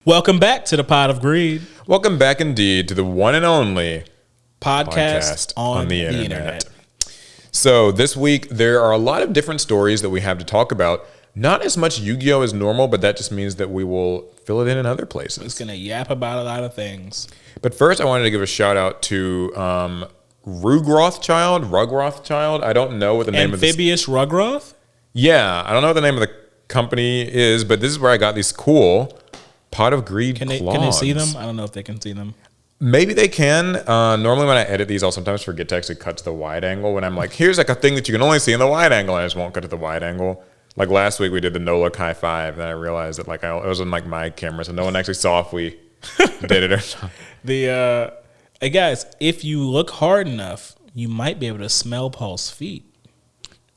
Welcome back to the Pot of Greed. Welcome back indeed to the one and only podcast on the internet. So this week, there are a lot of different stories that we have to talk about. Not as much Yu-Gi-Oh! As normal, but that just means that we will fill it in other places. It's going to yap about a lot of things. But first, I wanted to give a shout out to Rugrothchild. I don't know what the name of this... Amphibious Rugroth? Yeah, I don't know what the name of the company is, but this is where I got these cool Pot of Greed Can clogs. they see them? I don't know if they can see them. Maybe they can. Normally when I edit these, I'll sometimes forget to actually cut to the wide angle when I'm like, here's like a thing that you can only see in the wide angle, and I just won't cut to the wide angle. Like last week we did the no look high five, and I realized that like it was on like my camera, so no one actually saw if we did it or not. Hey guys, if you look hard enough, you might be able to smell Paul's feet.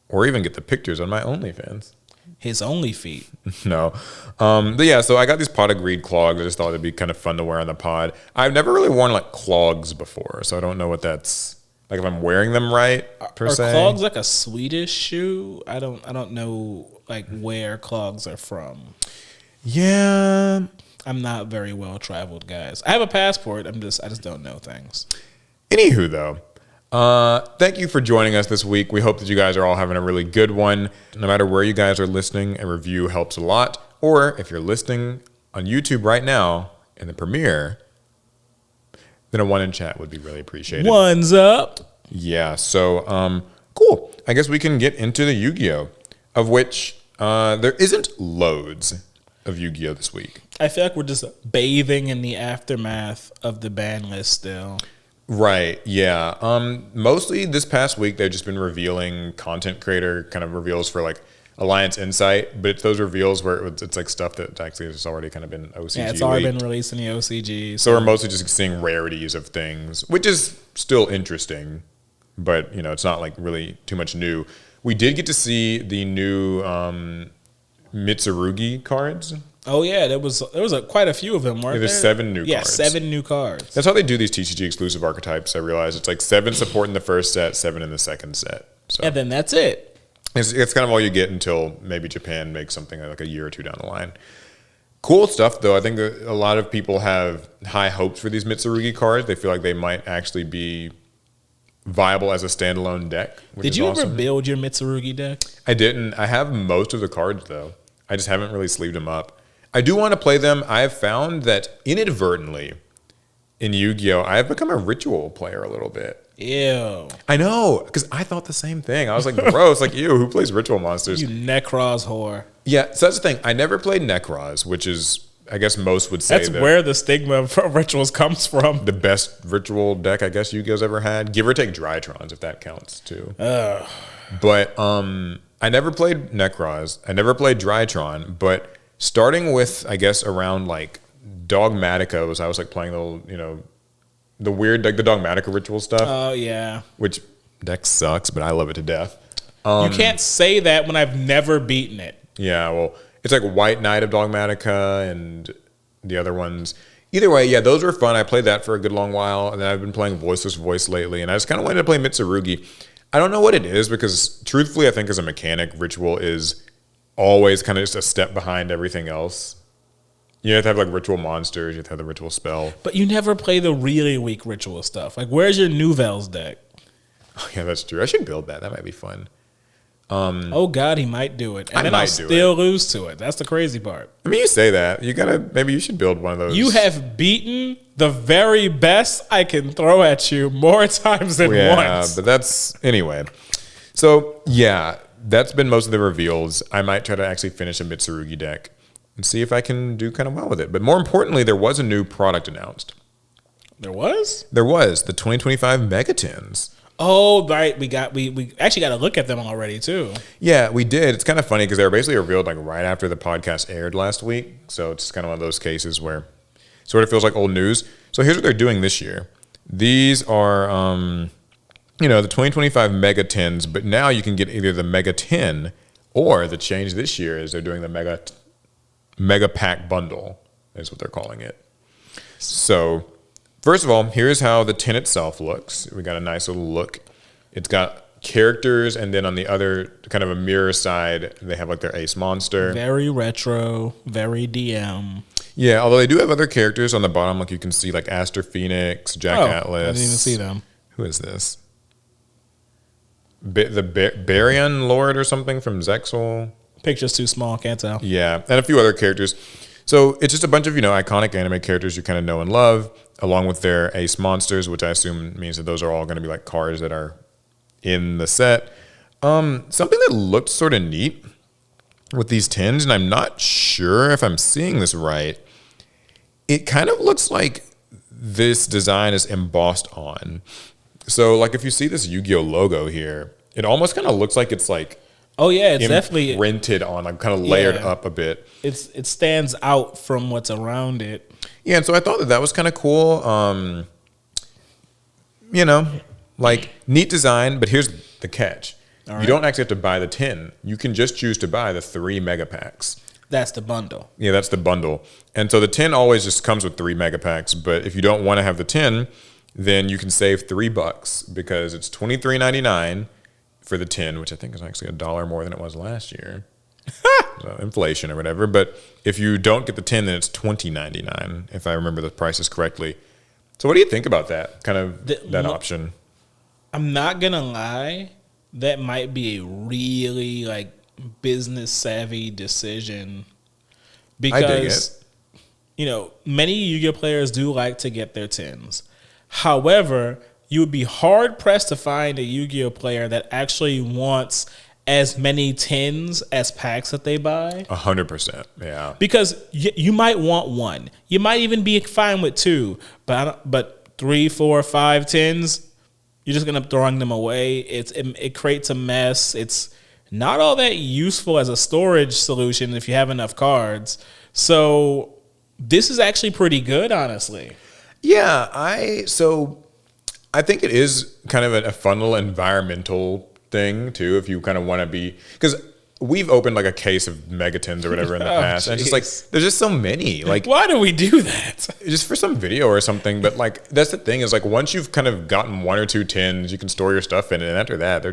Or even get the pictures on my OnlyFans. His only feet. No. But yeah, so I got these Pot of Greed clogs. I just thought it'd be kind of fun to wear on the pod. I've never really worn like clogs before, so I don't know what that's like if I'm wearing them right per se. Are clogs like a Swedish shoe? I don't know like where clogs are from. Yeah. I'm not very well traveled, guys. I have a passport. I just don't know things. Anywho, though, thank you for joining us this week. We hope that you guys are all having a really good one. No matter where you guys are listening, a review helps a lot. Or if you're listening on YouTube right now in the premiere, then a one in chat would be really appreciated. One's up. Yeah, so cool. I guess we can get into the Yu-Gi-Oh! Of which there isn't loads of Yu-Gi-Oh! This week. I feel like we're just bathing in the aftermath of the ban list still. Right, yeah. Mostly this past week, they've just been revealing content creator kind of reveals for like Alliance Insight, but it's those reveals where it's like stuff that actually has already kind of been OCG. Yeah, it's already been released in the OCG. So we're mostly just seeing rarities of things, which is still interesting, but you know, it's not like really too much new. We did get to see the new Mitsurugi cards. Oh yeah, there was quite a few of them, weren't there? There's 7 new cards. Yeah, 7 new cards. That's how they do these TCG exclusive archetypes. I realize it's like 7 support in the first set, 7 in the second set. So and then that's it. It's kind of all you get until maybe Japan makes something like a year or two down the line. Cool stuff, though. I think that a lot of people have high hopes for these Mitsurugi cards. They feel like they might actually be viable as a standalone deck. Did you ever build your Mitsurugi deck? I didn't. I have most of the cards, though. I just haven't really sleeved them up. I do want to play them. I have found that inadvertently in Yu-Gi-Oh! I have become a ritual player a little bit. Ew. I know, because I thought the same thing. I was like, gross, like, ew, who plays ritual monsters? You Necroz whore. Yeah, so that's the thing. I never played Necroz, which is, I guess most would say that's where the stigma for rituals comes from. The best ritual deck I guess Yu-Gi-Oh's ever had. Give or take Drytrons, if that counts, too. Ugh. But I never played Necroz. I never played Drytron, but starting with, I guess, around, like, Dogmatica was I was, like, playing the, you know, the weird, like the Dogmatica ritual stuff. Oh, yeah. Which deck sucks, but I love it to death. You can't say that when I've never beaten it. Yeah, well, it's like White Knight of Dogmatica and the other ones. Either way, yeah, those were fun. I played that for a good long while, and then I've been playing Voiceless Voice lately, and I just kind of wanted to play Mitsurugi. I don't know what it is, because truthfully, I think as a mechanic, ritual is always kind of just a step behind everything else. You have to have like ritual monsters. You have to have the ritual spell. But you never play the really weak ritual stuff. Like, where's your Nouvelles deck? Oh, yeah, that's true. I should build that. That might be fun. Oh, God, he might do it. And then I'll still lose to it. That's the crazy part. I mean, you say that. Maybe you should build one of those. You have beaten the very best I can throw at you more times than once. Yeah, but that's... Anyway. So, yeah, that's been most of the reveals. I might try to actually finish a Mitsurugi deck and see if I can do kind of well with it. But more importantly, there was a new product announced. There was? There was. The 2025 Megatins. Oh, right. We actually got to look at them already, too. Yeah, we did. It's kind of funny because they were basically revealed like right after the podcast aired last week. So it's kind of one of those cases where it sort of feels like old news. So here's what they're doing this year. These are, the 2025 Megatins, but now you can get either the Mega 10 or the change this year is they're doing the Mega Pack Bundle is what they're calling it. So first of all, here's how the tin itself looks. We got a nice little look. It's got characters, and then on the other kind of a mirror side, they have like their ace monster. Very retro, very DM. Yeah, although they do have other characters on the bottom, like you can see like Aster Phoenix, Jack Atlas. I didn't even see them. Who is this? Baryon Lord or something from Zexal. Picture's too small, can't tell. Yeah, and a few other characters. So it's just a bunch of, iconic anime characters you kind of know and love, along with their ace monsters, which I assume means that those are all going to be like cards that are in the set. Something that looked sort of neat with these tins, and I'm not sure if I'm seeing this right. It kind of looks like this design is embossed on. So like if you see this Yu-Gi-Oh logo here, it almost kind of looks like it's like, oh yeah, it's definitely printed on, like kind of layered up a bit. It stands out from what's around it. Yeah, and so I thought that was kind of cool. Like neat design, but here's the catch. Right. You don't actually have to buy the tin. You can just choose to buy the 3 mega packs. That's the bundle. Yeah, that's the bundle. And so the tin always just comes with 3 mega packs, but if you don't want to have the tin, then you can save $3 because it's $23.99 for the tin, which I think is actually $1 more than it was last year. So inflation or whatever. But if you don't get the tin, then it's $20.99, if I remember the prices correctly. So what do you think about that kind of that option? I'm not gonna lie, that might be a really like business savvy decision because many Yu-Gi-Oh players do like to get their tins. However, you would be hard pressed to find a Yu-Gi-Oh player that actually wants as many tins as packs that they buy. 100%, yeah. Because you might want 1, you might even be fine with 2, but 3, 4, 5 tins, you're just gonna end up throwing them away. It creates a mess. It's not all that useful as a storage solution if you have enough cards. So this is actually pretty good, honestly. Yeah, I think it is kind of a fun little environmental thing too. If you kind of want to be, because we've opened like a case of megatins or whatever in the past, and it's just like there's just so many. Like, why do we do that? Just for some video or something. But like that's the thing is like once you've kind of gotten 1 or 2 tins, you can store your stuff in it, and after that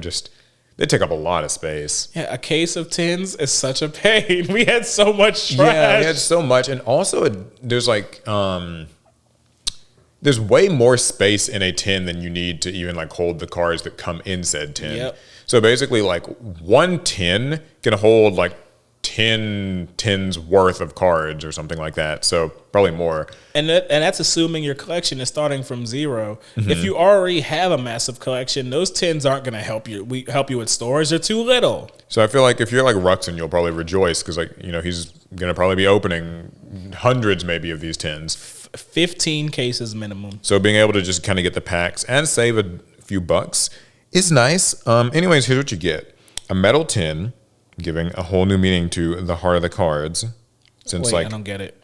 they take up a lot of space. Yeah, a case of tins is such a pain. We had so much trash. Yeah, we had so much, and also there's like there's way more space in a tin than you need to even like hold the cards that come in said tin. Yep. So basically like 1 tin can hold like 10 tins worth of cards or something like that. So probably more. And that's assuming your collection is starting from 0. Mm-hmm. If you already have a massive collection, those tins aren't going to help you with storage. They're too little. So I feel like if you're like Ruxin, you'll probably rejoice because like he's going to probably be opening hundreds maybe of these tins. 15 cases minimum. So being able to just kind of get the packs and save a few bucks is nice. Anyways, here's what you get. A metal tin, giving a whole new meaning to the heart of the cards. Since I don't get it.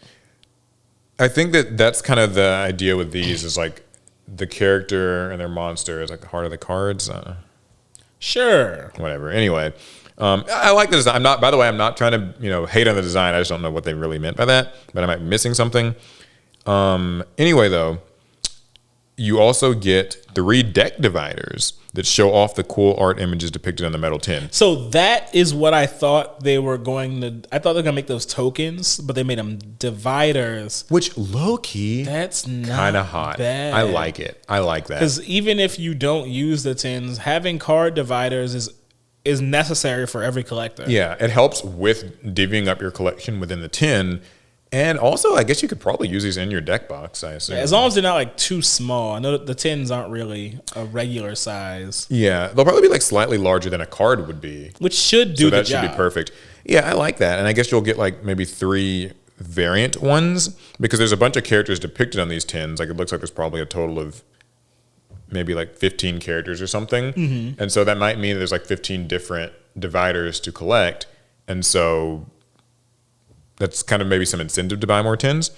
I think that's kind of the idea with these is like the character and their monster is like the heart of the cards. Sure. Whatever. Anyway, I like the design. By the way, I'm not trying to hate on the design. I just don't know what they really meant by that, but I might be missing something. Anyway, though, you also get 3 deck dividers that show off the cool art images depicted on the metal tin. So that is what I thought they were going to. I thought they were going to make those tokens, but they made them dividers. Which low key, that's not kind of hot. Bad. I like it. I like that because even if you don't use the tins, having card dividers is necessary for every collector. Yeah, it helps with divvying up your collection within the tin. And also, I guess you could probably use these in your deck box, I assume. Yeah, as long as they're not like too small. I know that the tins aren't really a regular size. Yeah, they'll probably be like slightly larger than a card would be. Which should do the job. So that should be perfect. Yeah, I like that. And I guess you'll get like maybe 3 variant ones because there's a bunch of characters depicted on these tins. Like it looks like there's probably a total of maybe like 15 characters or something. Mm-hmm. And so that might mean there's like 15 different dividers to collect. And so that's kind of maybe some incentive to buy more tins.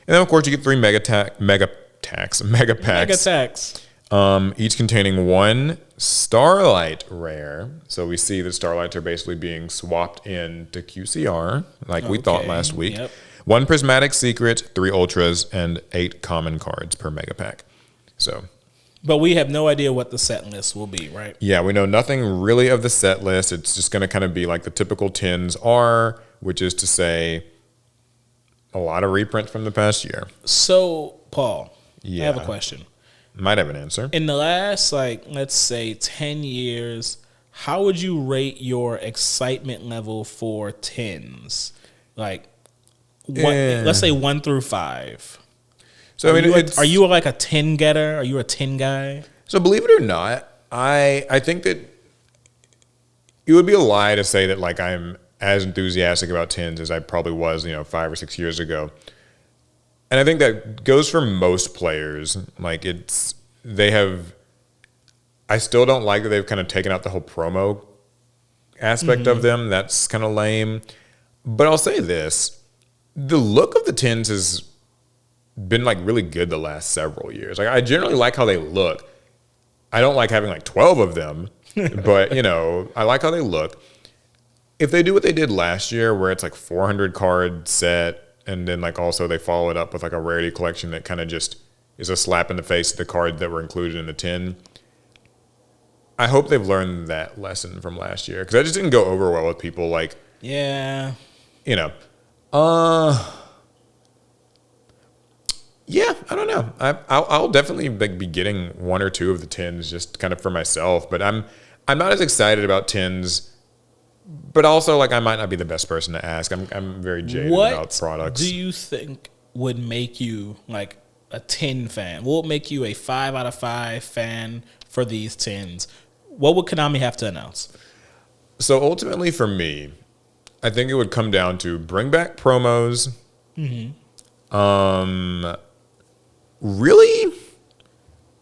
And then, of course, you get 3 mega packs. Mega packs. Each containing 1 Starlight rare. So we see the Starlights are basically being swapped into QCR, like we thought last week. Yep. 1 Prismatic Secret, 3 Ultras, and 8 common cards per mega pack. So, but we have no idea what the set list will be, right? Yeah, we know nothing really of the set list. It's just going to kind of be like the typical tins are, which is to say a lot of reprints from the past year. So, Paul, Yeah. I have a question. Might have an answer. In the last, like, let's say 10 years, how would you rate your excitement level for tins? Like, let's say 1 through 5. So Are you like a tin getter? Are you a tin guy? So believe it or not, I think that it would be a lie to say that like I'm as enthusiastic about tins as I probably was, 5 or 6 years ago. And I think that goes for most players. Like I still don't like that they've kind of taken out the whole promo aspect of them. That's kind of lame. But I'll say this, the look of the tins has been like really good the last several years. Like I generally like how they look. I don't like having like 12 of them, but I like how they look. If they do what they did last year, where it's like 400 card set, and then like also they follow it up with like a rarity collection that kind of just is a slap in the face of the card that were included in the tin. I hope they've learned that lesson from last year, because that just didn't go over well with people. Like, yeah, yeah, I don't know. I'll definitely be getting 1 or 2 of the tins just kind of for myself, but I'm not as excited about tins. But also, like, I might not be the best person to ask. I'm very jaded about products. What do you think would make you like a tin fan? What would make you a 5 out of 5 fan for these tins? What would Konami have to announce? So ultimately, for me, I think it would come down to bring back promos. Really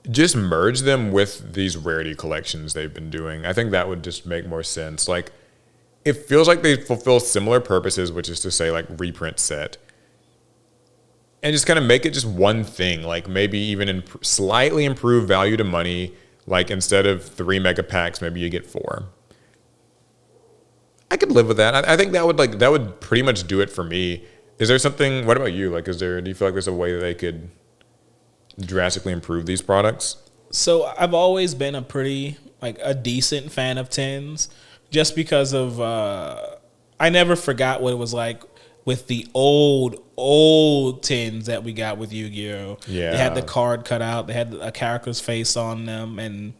just merge them with these rarity collections they've been doing. I think that would just make more sense. Like, it feels like they fulfill similar purposes, which is to say, like, reprint set. And just kind of make it just one thing. Like, maybe even slightly improve value to money. Like, instead of 3 mega packs, maybe you get 4. I could live with that. I think that would pretty much do it for me. Is there something? What about you? Like, do you feel like there's a way that they could drastically improve these products? So I've always been a decent fan of tins, just because of I never forgot what it was like with the old tins that we got with Yu-Gi-Oh. Yeah, they had the card cut out, they had a character's face on them, and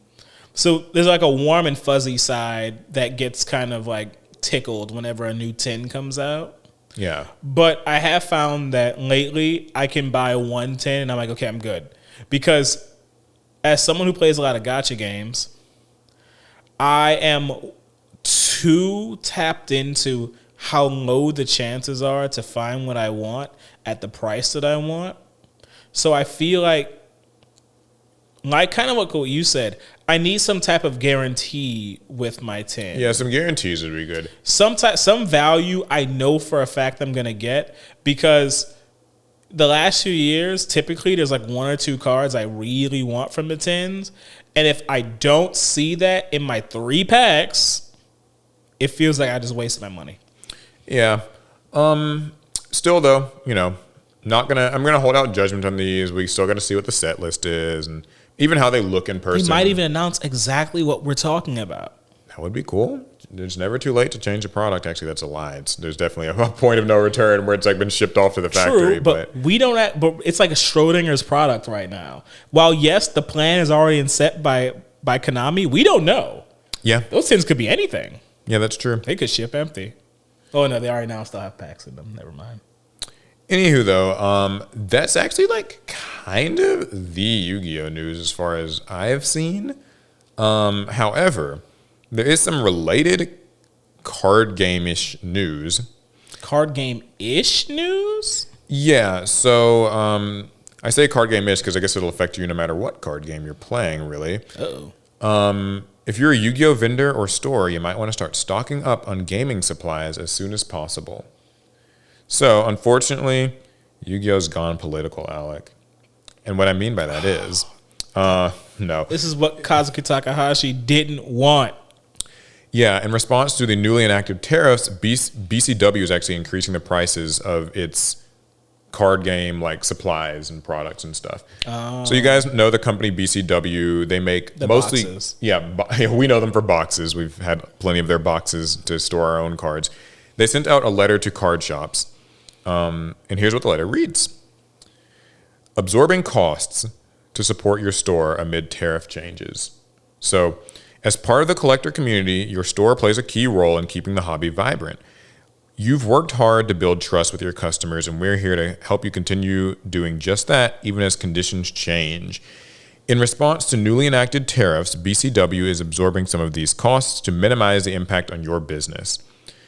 so there's like a warm and fuzzy side that gets kind of like tickled whenever a new tin comes out. Yeah. But I have found that lately I can buy 1 tin and I'm like, okay, I'm good. Because as someone who plays a lot of gacha games, I am too tapped into how low the chances are to find what I want at the price that I want. So I feel like kind of what you said, I need some type of guarantee with my tin. Yeah, some guarantees would be good. Some value I know for a fact I'm going to get, because the last few years, typically there's like 1 or 2 cards I really want from the tins. And if I don't see that in my 3 packs, it feels like I just wasted my money. Yeah. Still though, I'm gonna hold out judgment on these. We still got to see what the set list is and even how they look in person. They might even announce exactly what we're talking about. That would be cool. It's never too late to change a product. Actually, that's a lie. There's definitely a point of no return where it's like been shipped off to the factory. True, but we don't. But it's like a Schrodinger's product right now. While yes, the plan is already set by Konami, we don't know. Yeah, those tins could be anything. Yeah, that's true. They could ship empty. Oh no, they already now still have packs in them. Never mind. Anywho, though, that's actually like kind of the Yu-Gi-Oh news as far as I've seen. However, there is some related card game-ish news. Card game-ish news? Yeah, so I say card game-ish because I guess it'll affect you no matter what card game you're playing, really. Uh-oh. If you're a Yu-Gi-Oh vendor or store, you might want to start stocking up on gaming supplies as soon as possible. So, unfortunately, Yu-Gi-Oh's gone political, Alec. And what I mean by that is, no. This is what Kazuki Takahashi didn't want. Yeah, in response to the newly enacted tariffs, BCW is actually increasing the prices of its card game like supplies and products and stuff. So you guys know the company BCW. They make mostly boxes. Yeah, we know them for boxes. We've had plenty of their boxes to store our own cards. They sent out a letter to card shops And here's what the letter reads. Absorbing costs to support your store amid tariff changes. So, as part of the collector community, your store plays a key role in keeping the hobby vibrant. You've worked hard to build trust with your customers, and we're here to help you continue doing just that, even as conditions change. In response to newly enacted tariffs, BCW is absorbing some of these costs to minimize the impact on your business.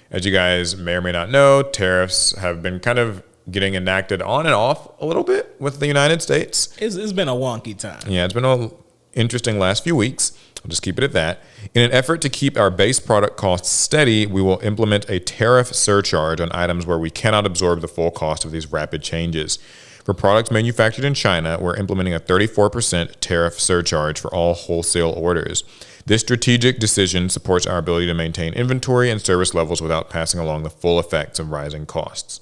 As you guys may or may not know, tariffs have been kind of getting enacted on and off a little bit with the United States. It's been a wonky time. Yeah, it's been an interesting last few weeks. I'll just keep it at that. In an effort to keep our base product costs steady, we will implement a tariff surcharge on items where we cannot absorb the full cost of these rapid changes. For products manufactured in China, we're implementing a 34% tariff surcharge for all wholesale orders. This strategic decision supports our ability to maintain inventory and service levels without passing along the full effects of rising costs.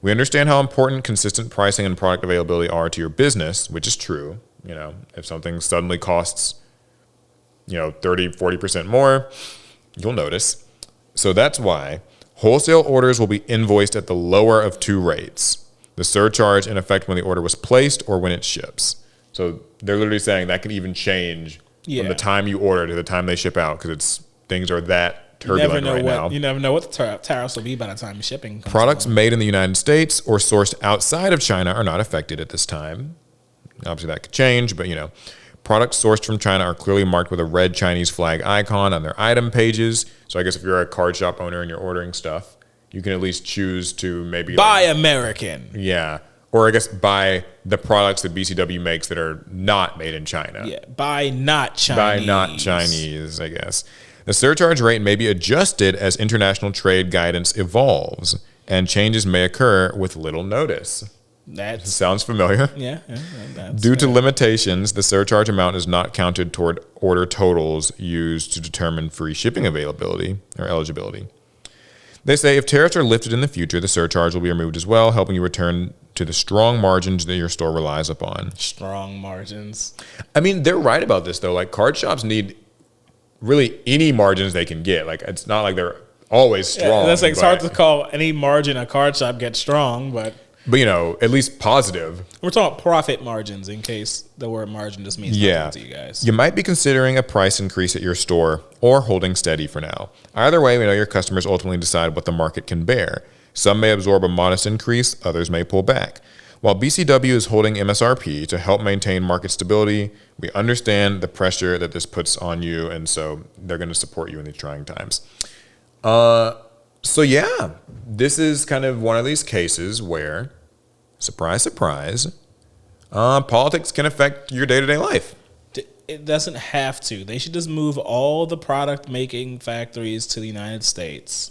We understand how important consistent pricing and product availability are to your business, which is true. You know, if something suddenly costs 30, 40% more, you'll notice. So that's why wholesale orders will be invoiced at the lower of two rates. The surcharge in effect when the order was placed or when it ships. So they're literally saying that could even change from the time you order to the time they ship out because things are that turbulent now. You never know what the tariffs will be by the time shipping comes Products along. made in the United States or sourced outside of China are not affected at this time. Obviously that could change, but products sourced from China are clearly marked with a red Chinese flag icon on their item pages. So I guess if you're a card shop owner and you're ordering stuff, you can at least choose to maybe buy American. Yeah. Or I guess buy the products that BCW makes that are not made in China. Yeah. Buy not Chinese. Buy not Chinese, I guess. The surcharge rate may be adjusted as international trade guidance evolves, and changes may occur with little notice. That sounds familiar. Yeah. Due to limitations, the surcharge amount is not counted toward order totals used to determine free shipping availability or eligibility. They say if tariffs are lifted in the future, the surcharge will be removed as well, helping you return to the strong margins that your store relies upon. Strong margins. I mean, they're right about this, though. Like, card shops need really any margins they can get. Like, it's not like they're always strong. Yeah, it's hard to call any margin a card shop gets strong, but at least positive. We're talking profit margins in case the word margin just means nothing to you guys. You might be considering a price increase at your store or holding steady for now. Either way, we know your customers ultimately decide what the market can bear. Some may absorb a modest increase, others may pull back. While BCW is holding MSRP to help maintain market stability, we understand the pressure that this puts on you, and so they're going to support you in these trying times. So yeah, this is kind of one of these cases where, surprise, surprise, politics can affect your day-to-day life. It doesn't have to. They should just move all the product-making factories to the United States.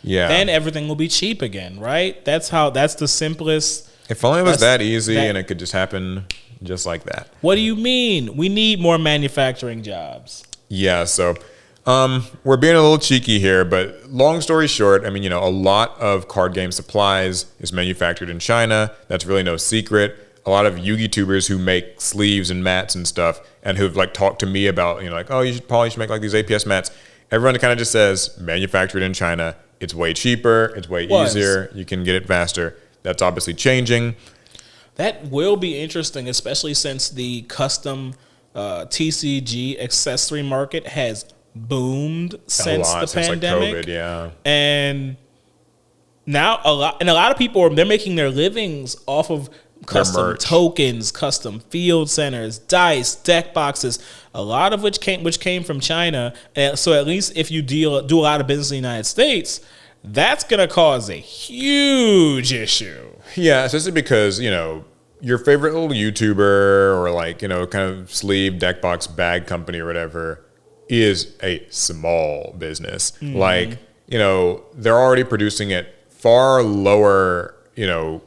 Yeah. Then everything will be cheap again, right? That's the simplest. If only it was that easy and it could just happen just like that. What do you mean? We need more manufacturing jobs. Yeah, so we're being a little cheeky here, but long story short, I mean, a lot of card game supplies is manufactured in China. That's really no secret. A lot of YugiTubers who make sleeves and mats and stuff and who've talked to me about, oh, you should make these APS mats. Everyone kind of just says manufactured in China. It's way cheaper. It's way easier. You can get it faster. That's obviously changing. That will be interesting, especially since the custom TCG accessory market has boomed since the pandemic. COVID, yeah. And now a lot of people they're making their livings off of custom tokens, custom field centers, dice, deck boxes, a lot of which came from China. And so at least if you do a lot of business in the United States, that's going to cause a huge issue. Yeah, especially because, your favorite little YouTuber or kind of sleeve deck box bag company or whatever is a small business. They're already producing at far lower,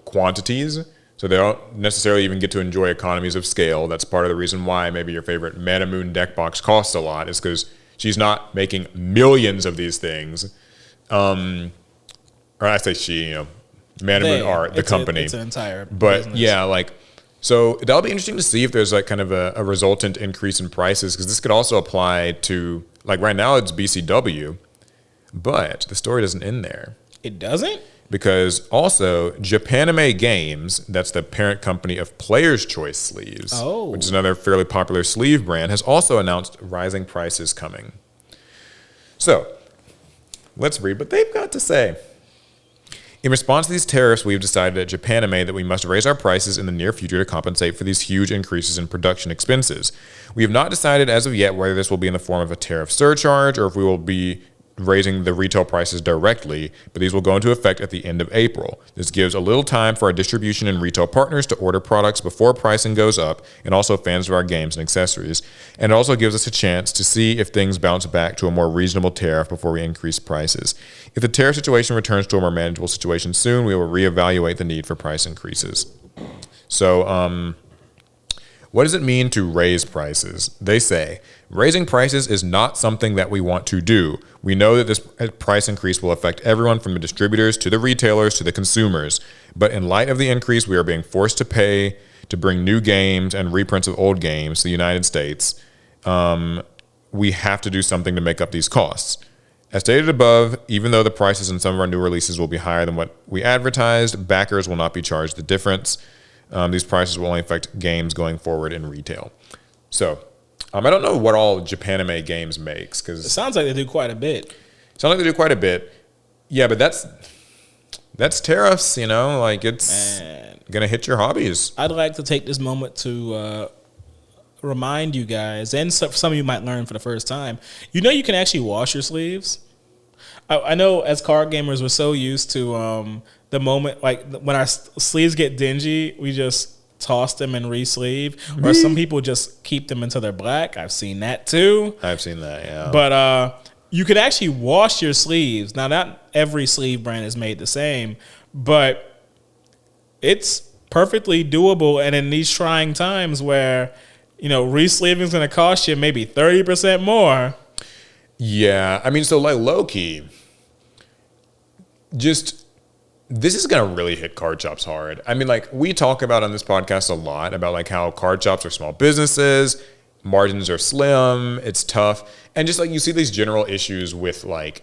quantities. So they don't necessarily even get to enjoy economies of scale. That's part of the reason why maybe your favorite Mana Moon deck box costs a lot, is because she's not making millions of these things. Or I say she, Mana Moon Art, the company. It's an entire But business. yeah, so that'll be interesting to see if there's kind of a resultant increase in prices, because this could also apply to, right now it's BCW, but the story doesn't end there. It doesn't? because also Japanime Games, that's the parent company of Player's Choice Sleeves, which is another fairly popular sleeve brand, has also announced rising prices coming. So let's read what they've got to say. In response to these tariffs, we've decided at Japanime that we must raise our prices in the near future to compensate for these huge increases in production expenses. We have not decided as of yet whether this will be in the form of a tariff surcharge or if we will be raising the retail prices directly, but these will go into effect at the end of April. This gives a little time for our distribution and retail partners to order products before pricing goes up, and also fans of our games and accessories. And it also gives us a chance to see if things bounce back to a more reasonable tariff before we increase prices. If the tariff situation returns to a more manageable situation soon, we will reevaluate the need for price increases. So, what does it mean to raise prices? They say, raising prices is not something that we want to do. We know that this price increase will affect everyone from the distributors to the retailers to the consumers. But in light of the increase, we are being forced to pay to bring new games and reprints of old games to the United States. We have to do something to make up these costs. As stated above, even though the prices in some of our new releases will be higher than what we advertised, backers will not be charged the difference. These prices will only affect games going forward in retail. So, I don't know what all Japanime Games makes, because it sounds like they do quite a bit. Yeah, but that's tariffs. Like it's gonna hit your hobbies. I'd like to take this moment to remind you guys, and some of you might learn for the first time. You can actually wash your sleeves. I know as card gamers, we're so used to the moment, like when our sleeves get dingy, we just toss them and re-sleeve. Or some people just keep them until they're black. I've seen that too. I've seen that, yeah. But you could actually wash your sleeves. Now, not every sleeve brand is made the same, but it's perfectly doable. And in these trying times where, re-sleeving is going to cost you maybe 30% more. Yeah, I mean, so like low-key, this is going to really hit card shops hard. I mean, like we talk about on this podcast a lot about like how card shops are small businesses, margins are slim, it's tough. And just like you see these general issues with like,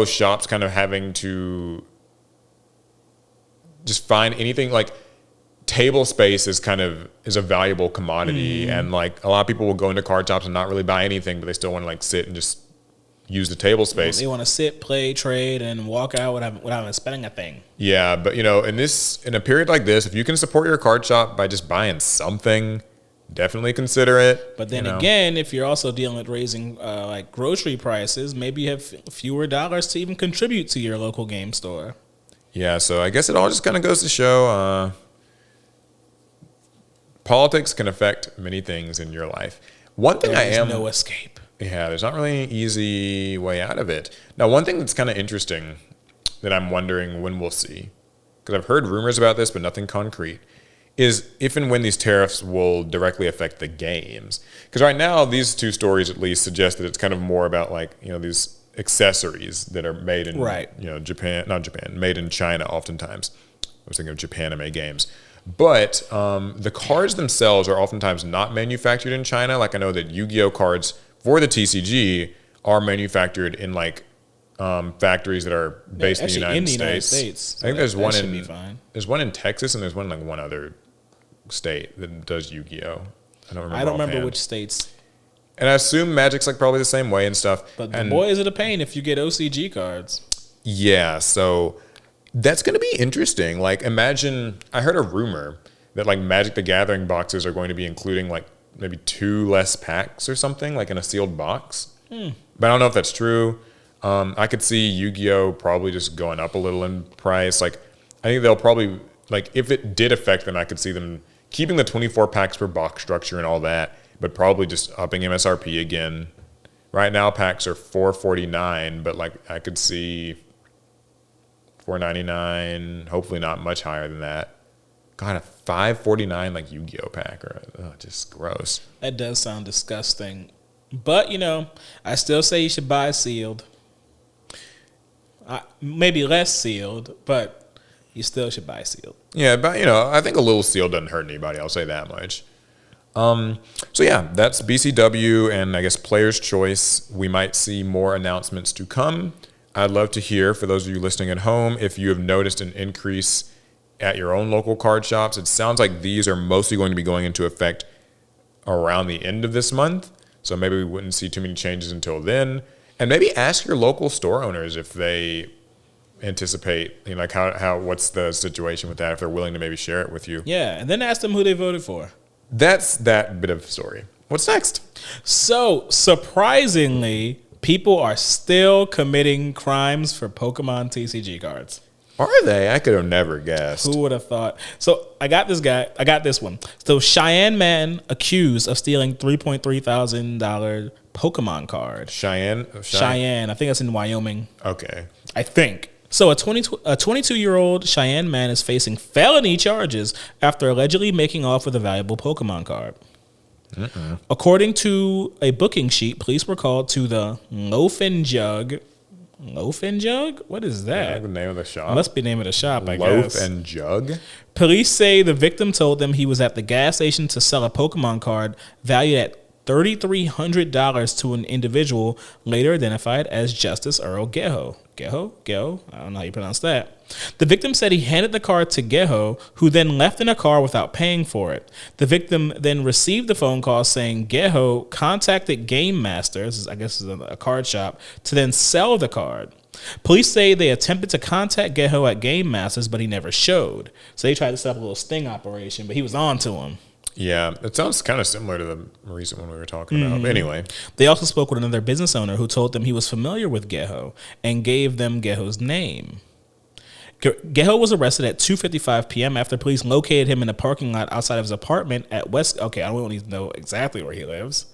shops kind of having to just find anything like table space is a valuable commodity. And like a lot of people will go into card shops and not really buy anything, but they still want to like sit and just use the table space. They want to sit, play, trade, and walk out without spending a thing. Yeah, but in a period like this, if you can support your card shop by just buying something, definitely consider it. But then again, if you're also dealing with raising like grocery prices, maybe you have fewer dollars to even contribute to your local game store. Yeah, so I guess it all just kind of goes to show politics can affect many things in your life. One thing There's no escape. Yeah, there's not really an easy way out of it. Now, one thing that's kind of interesting that I'm wondering when we'll see, because I've heard rumors about this, but nothing concrete, is if and when these tariffs will directly affect the games. Because right now, these two stories at least suggest that it's kind of more about like, these accessories that are made in, made in China oftentimes. I was thinking of Japanime Games. But the cards themselves are oftentimes not manufactured in China. Like I know that Yu-Gi-Oh cards for the TCG are manufactured in like factories that are based in the United States. So I think there's one in Texas and there's one in like one other state that does Yu-Gi-Oh. I don't remember which states. And I assume Magic's like probably the same way and stuff. But boy, is it a pain if you get OCG cards. Yeah, so that's going to be interesting. Like imagine, I heard a rumor that like Magic the Gathering boxes are going to be including like maybe 2 less packs or something, like in a sealed box. But I don't know if that's true. I could see Yu-Gi-Oh probably just going up a little in price. Like I think they'll probably, like if it did affect them, I could see them keeping the 24 packs per box structure and all that, but probably just upping MSRP again. Right now packs are $4.49, but like I could see $4.99, hopefully not much higher than that. God, a $5.49 like Yu-Gi-Oh pack, just gross. That does sound disgusting. But, I still say you should buy sealed. Maybe less sealed, but you still should buy sealed. Yeah, but, I think a little sealed doesn't hurt anybody. I'll say that much. So, yeah, that's BCW and I guess Player's Choice. We might see more announcements to come. I'd love to hear, for those of you listening at home, if you have noticed an increase at your own local card shops. It sounds like these are mostly going to be going into effect around the end of this month. So maybe we wouldn't see too many changes until then. And maybe ask your local store owners if they anticipate, like what's the situation with that, if they're willing to maybe share it with you. Yeah, and then ask them who they voted for. That's that bit of story. What's next? So, surprisingly, people are still committing crimes for Pokemon TCG cards. Are they? I could have never guessed. Who would have thought? So I got this one. So Cheyenne man accused of stealing $3,300 Pokemon card. Cheyenne? Cheyenne. I think that's in Wyoming. Okay. I think. So a 22-year-old Cheyenne man is facing felony charges after allegedly making off with a valuable Pokemon card. According to a booking sheet, police were called to the Loaf and Jug. Loaf and Jug? What is that? Yeah, the name of the shop. Must be the name of the shop, I guess. Loaf and Jug? Police say the victim told them he was at the gas station to sell a Pokemon card valued at $3,300 to an individual later identified as Justice Earl Geho. Geho? I don't know how you pronounce that. The victim said he handed the card to Geho, who then left in a car without paying for it. The victim then received a phone call saying Geho contacted Game Masters, I guess is a card shop, to then sell the card. Police say they attempted to contact Geho at Game Masters, but he never showed. So they tried to set up a little sting operation, but he was on to him. Yeah, it sounds kind of similar to the recent one we were talking about. But anyway. They also spoke with another business owner who told them he was familiar with Geho and gave them Geho's name. Geho was arrested at 2:55 p.m. after police located him in a parking lot outside of his apartment at West. Okay, I don't need to know exactly where he lives.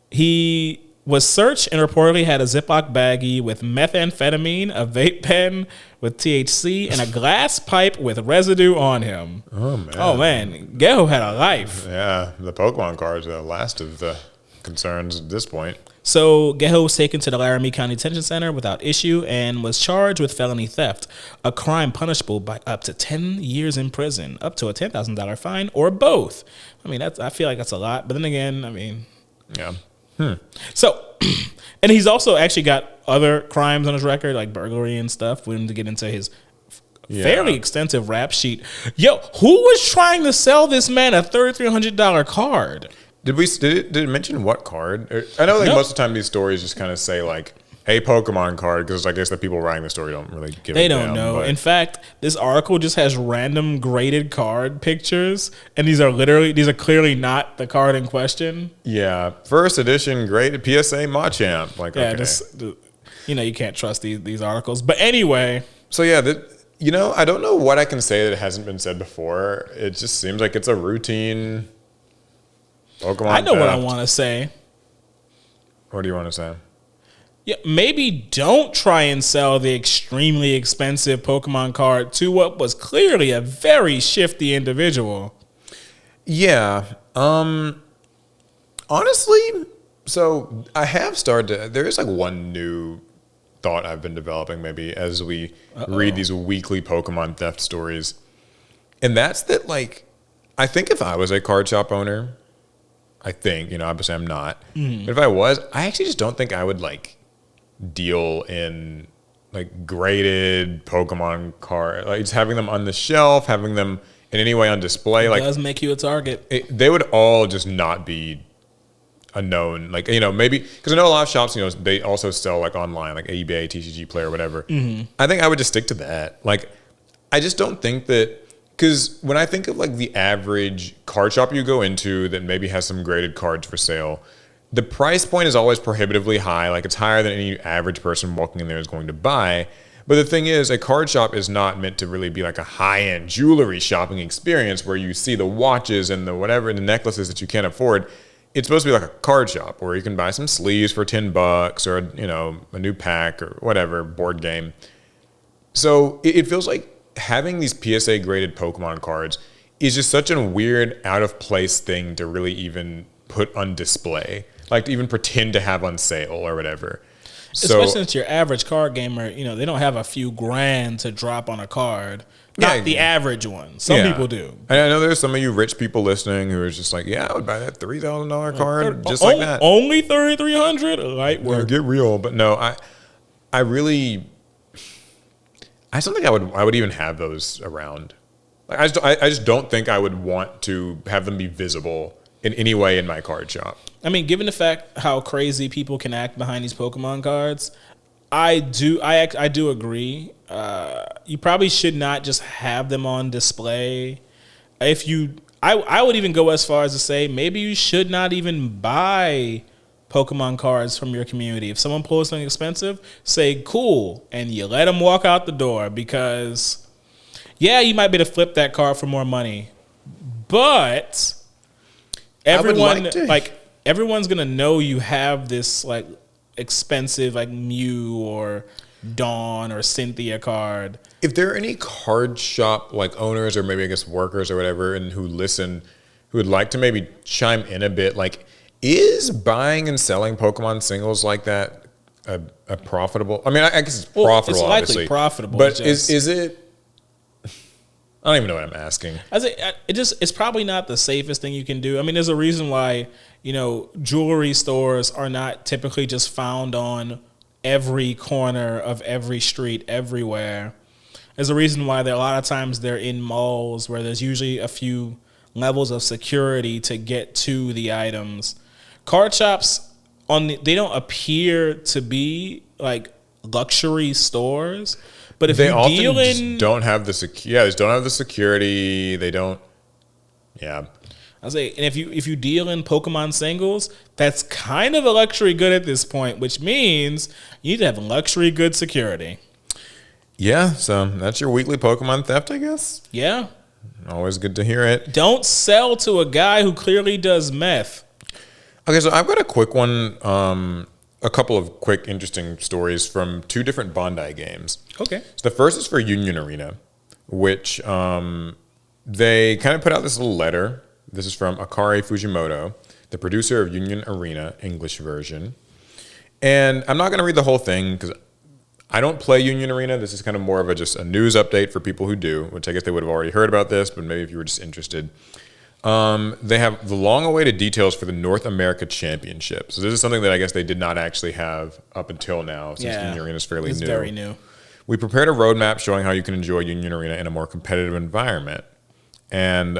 He was searched and reportedly had a Ziploc baggie with methamphetamine, a vape pen with THC, and a glass pipe with residue on him. Oh, man. Geho had a life. Yeah, the Pokemon cards are the last of the concerns at this point. So Geho was taken to the Laramie County Detention Center without issue and was charged with felony theft, a crime punishable by up to 10 years in prison, up to a $10,000 fine, or both. I mean, I feel like that's a lot. But then again, I mean... Yeah. So, and he's also actually got other crimes on his record, like burglary and stuff. We need to get into his fairly extensive rap sheet. Yo, who was trying to sell this man a $3,300 card? Did it mention what card? I know most of the time these stories just kind of say like a Pokemon card, because I guess the people writing the story don't really give They a damn. They don't know. In fact, this article just has random graded card pictures, and these are clearly not the card in question. Yeah, first edition graded PSA Machamp. Like, yeah, okay. You can't trust these articles. But anyway, so yeah, I don't know what I can say that hasn't been said before. It just seems like it's a routine Pokemon. I know theft. what I want to say. What do you want to say? Yeah, maybe don't try and sell the extremely expensive Pokemon card to what was clearly a very shifty individual. Yeah. Honestly, so I have started there is like one new thought I've been developing maybe as we read these weekly Pokemon theft stories. And that's that, like, I think if I was a card shop owner, obviously I'm not. But if I was, I actually just don't think I would like deal in like graded Pokemon card, like just having them on the shelf, having them in any way on display. It like does make you a target. They would all just not be a known, like, maybe because I know a lot of shops, they also sell like online, like eBay, TCG Player, whatever. I think I would just stick to that. Like, I just don't think that, because when I think of like the average card shop you go into that maybe has some graded cards for sale, the price point is always prohibitively high. Like, it's higher than any average person walking in there is going to buy. But the thing is, a card shop is not meant to really be like a high-end jewelry shopping experience where you see the watches and the whatever and the necklaces that you can't afford. It's supposed to be like a card shop where you can buy some sleeves for $10 or, a new pack or whatever, board game. So it feels like having these PSA graded Pokemon cards is just such a weird, out of place thing to really even put on display. Like, to even pretend to have on sale or whatever. Especially since your average card gamer, they don't have a few grand to drop on a card. Not the average one. Some people do. And I know there's some of you rich people listening who are just like, yeah, I would buy that $3,000 card just like that. Only $3,300? Light work. Get real. But no, I just don't think I would even have those around. Like, I just don't think I would want to have them be visible in any way in my card shop. I mean, given the fact how crazy people can act behind these Pokemon cards, I do agree. You probably should not just have them on display. I would even go as far as to say maybe you should not even buy Pokemon cards from your community. If someone pulls something expensive, say cool, and you let them walk out the door, because yeah, you might be able to flip that card for more money, but everyone's gonna know you have this like expensive like Mew or Dawn or Cynthia card. If there are any card shop like owners or maybe I guess workers or whatever and who listen, who would like to maybe chime in a bit, like, is buying and selling Pokemon singles like that a profitable? I mean, I guess it's profitable. It's likely obviously profitable, but is it? I don't even know what I'm asking. It's probably not the safest thing you can do. I mean, there's a reason why, jewelry stores are not typically just found on every corner of every street everywhere. There's a reason why a lot of times they're in malls where there's usually a few levels of security to get to the items. Card shops they don't appear to be like luxury stores. But if they you often deal just don't have the they don't have the security. They don't. Yeah. I say, and if you deal in Pokemon singles, that's kind of a luxury good at this point, which means you need to have luxury good security. Yeah. So that's your weekly Pokemon theft, I guess. Yeah. Always good to hear it. Don't sell to a guy who clearly does meth. Okay, so I've got a quick one. A couple of quick, interesting stories from two different Bandai games. Okay. So the first is for Union Arena, which they kind of put out this little letter. This is from Akari Fujimoto, the producer of Union Arena, English version. And I'm not going to read the whole thing because I don't play Union Arena. This is kind of more of just a news update for people who do, which I guess they would have already heard about this, but maybe if you were just interested. They have the long-awaited details for the North America Championship. So this is something that I guess they did not actually have up until now, since Union Arena is fairly new. It's very new. We prepared a roadmap showing how you can enjoy Union Arena in a more competitive environment. And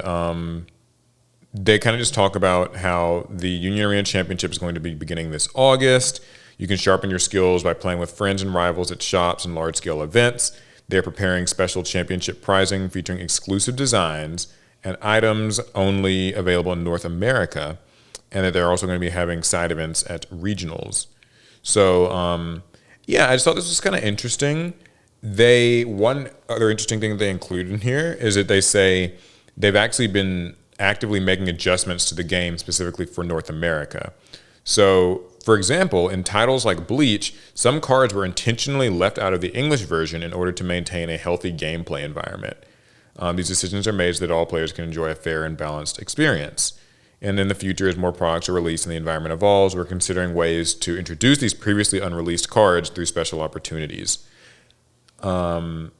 they kind of just talk about how the Union Arena Championship is going to be beginning this August. You can sharpen your skills by playing with friends and rivals at shops and large-scale events. They're preparing special championship prizing featuring exclusive designs and items only available in North America, and that they're also going to be having side events at regionals. So, I just thought this was kind of interesting. One other interesting thing that they included in here is that they say they've actually been actively making adjustments to the game specifically for North America. So, for example, in titles like Bleach, some cards were intentionally left out of the English version in order to maintain a healthy gameplay environment. These decisions are made so that all players can enjoy a fair and balanced experience. And in the future, as more products are released and the environment evolves, we're considering ways to introduce these previously unreleased cards through special opportunities. So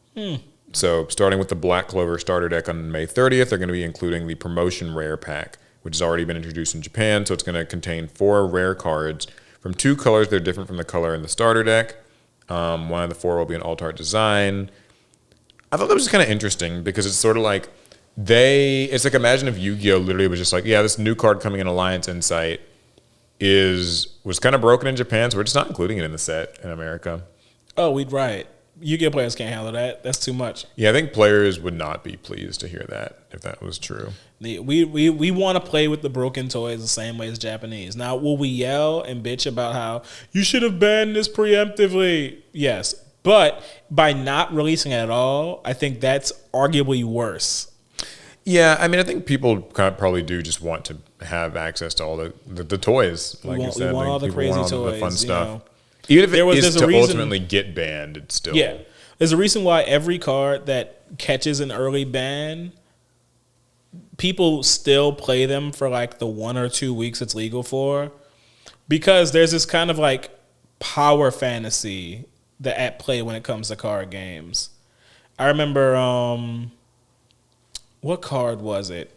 starting with the Black Clover starter deck on May 30th, they're going to be including the Promotion Rare Pack, which has already been introduced in Japan. So it's going to contain 4 rare cards from 2 colors that are different from the color in the starter deck. One of the 4 will be an alt-art design. I thought that was kind of interesting because it's sort of like it's like, imagine if Yu-Gi-Oh! Literally was just like, yeah, this new card coming in Alliance Insight was kind of broken in Japan, so we're just not including it in the set in America. Oh, we'd right. Yu-Gi-Oh! Players can't handle that. That's too much. Yeah, I think players would not be pleased to hear that if that was true. We want to play with the broken toys the same way as Japanese. Now, will we yell and bitch about how you should have banned this preemptively? Yes. But by not releasing it at all, I think that's arguably worse. Yeah, I mean, I think people kind of probably do just want to have access to all the toys. Like you said, we want all the crazy toys, the fun stuff. Even if it is to ultimately get banned, it's still... Yeah. There's a reason why every card that catches an early ban, people still play them for like the 1 or 2 weeks it's legal for. Because there's this kind of like power fantasy that at play when it comes to card games. I remember... what card was it?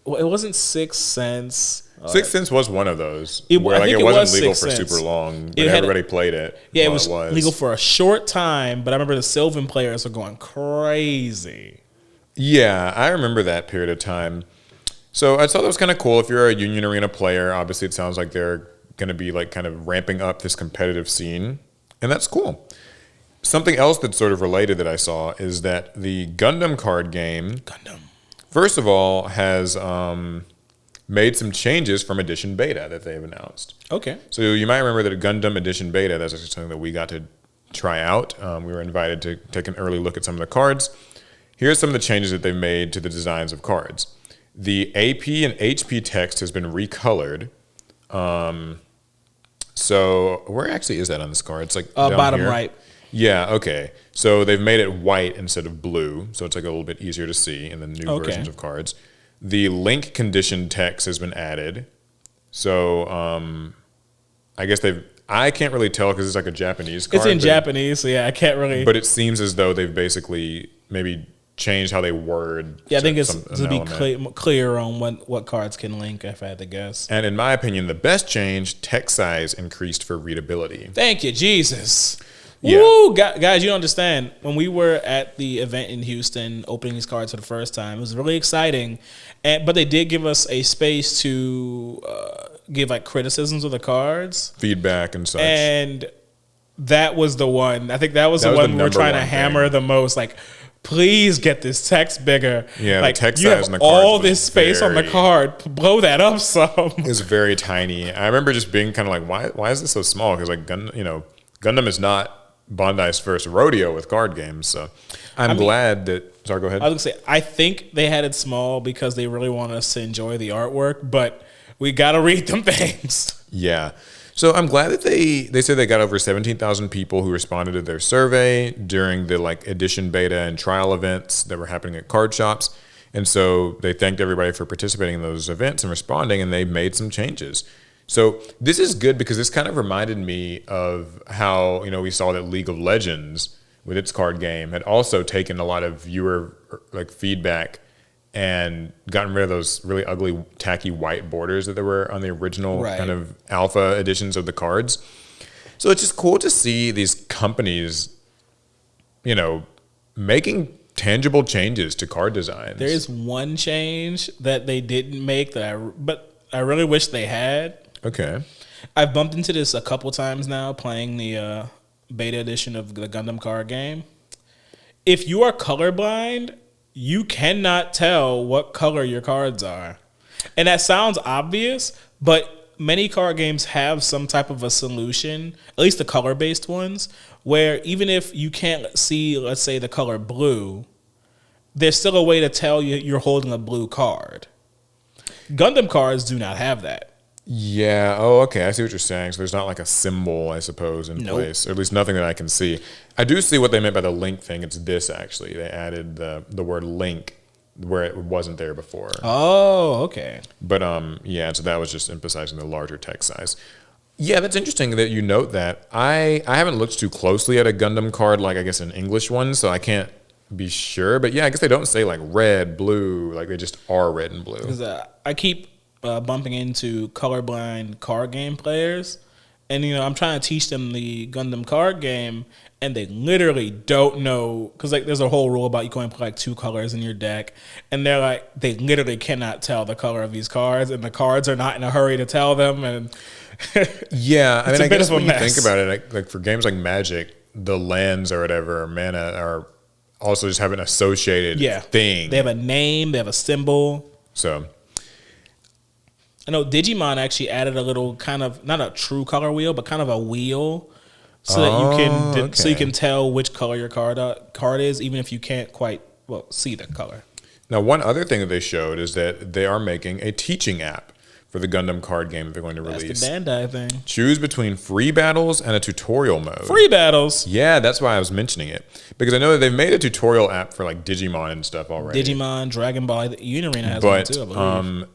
Well, it wasn't 6 cents. 6 Cents was one of those I where like think it it wasn't was legal 6 for cents. super long, but It had- everybody played it. Yeah, it while was legal for a short time, but I remember the Sylvan players were going crazy. Yeah, I remember that period of time. So I thought that was kind of cool. If you're a Union Arena player, obviously it sounds like they're going to be like kind of ramping up this competitive scene, and that's cool. Something else that's sort of related that I saw is that the Gundam card game, first of all, has made some changes from Edition Beta that they've announced. Okay. So you might remember that Gundam Edition Beta, that's actually something that we got to try out. We were invited to take an early look at some of the cards. Here's some of the changes that they've made to the designs of cards. The AP and HP text has been recolored. So where actually is that on this card? It's like down bottom here. right. Yeah, okay. So they've made it white instead of blue, so it's like a little bit easier to see in the new versions of cards. The link condition text has been added. So I guess I can't really tell because it's like a Japanese card. It's in Japanese, so yeah, I can't really. But it seems as though they've basically maybe changed how they word. Yeah, I think it's to be clear on what cards can link, if I had to guess. And in my opinion, the best change, text size increased for readability. Thank you, Jesus. Yeah. Woo! Guys, you don't understand. When we were at the event in Houston opening these cards for the first time, it was really exciting. But they did give us a space to give like criticisms of the cards. Feedback and such. And that was the one. I think that was the one we were trying to hammer the most. Like, please get this text bigger. Yeah, like, the text you size have in the cards all this space on the card. Blow that up some. It's very tiny. I remember just being kind of like, why is this so small? Because like Gundam is not Bandai's first rodeo with card games, so I'm glad that. Sorry, go ahead. I was gonna say I think they had it small because they really want us to enjoy the artwork, but we gotta read them things. Yeah, so I'm glad that they said they got over 17,000 people who responded to their survey during the like edition beta and trial events that were happening at card shops, and so they thanked everybody for participating in those events and responding, and they made some changes. So this is good because this kind of reminded me of how, we saw that League of Legends with its card game had also taken a lot of viewer like feedback and gotten rid of those really ugly, tacky white borders that there were on the original kind of alpha editions of the cards. So it's just cool to see these companies, making tangible changes to card designs. There is one change that they didn't make but I really wish they had. Okay. I've bumped into this a couple times now playing the beta edition of the Gundam card game. If you are colorblind, you cannot tell what color your cards are. And that sounds obvious, but many card games have some type of a solution, at least the color-based ones, where even if you can't see, let's say, the color blue, there's still a way to tell you're holding a blue card. Gundam cards do not have that. Yeah. Oh, okay. I see what you're saying. So there's not like a symbol, I suppose, in place, or at least nothing that I can see. I do see what they meant by the link thing. It's this actually. They added the word link where it wasn't there before. Oh, okay. But yeah. So that was just emphasizing the larger text size. Yeah, that's interesting that you note that. I haven't looked too closely at a Gundam card, like I guess an English one, so I can't be sure. But yeah, I guess they don't say like red, blue, like they just are red and blue. Because I keep bumping into colorblind card game players, and I'm trying to teach them the Gundam card game, and they literally don't know, because like there's a whole rule about you can only play like 2 colors in your deck, and they're like they literally cannot tell the color of these cards, and the cards are not in a hurry to tell them, and yeah, I mean, I guess when you think about it, like for games like Magic, the lands or whatever, or mana are also just have an associated thing. They have a name, they have a symbol. So I know Digimon actually added a little kind of, not a true color wheel, but kind of a wheel so that you can tell which color your card is, even if you can't quite see the color. Now, one other thing that they showed is that they are making a teaching app for the Gundam card game that they're going to release. That's the Bandai thing. Choose between free battles and a tutorial mode. Free battles? Yeah, that's why I was mentioning it. Because I know that they've made a tutorial app for like Digimon and stuff already. Digimon, Dragon Ball, Union Arena has one too, I believe.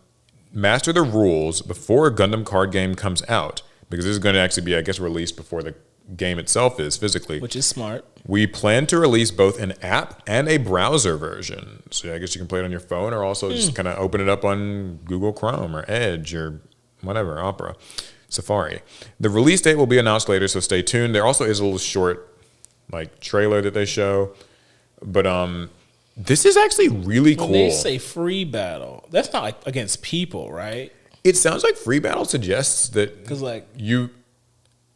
Master the rules before a Gundam card game comes out, because this is going to actually be, I guess, released before the game itself is physically. Which is smart. We plan to release both an app and a browser version. So I guess you can play it on your phone or also just kind of open it up on Google Chrome or Edge or whatever, Opera, Safari. The release date will be announced later, so stay tuned. There also is a little short trailer that they show. But this is actually really cool. When they say free battle, that's not like against people, right? It sounds like free battle suggests that Because you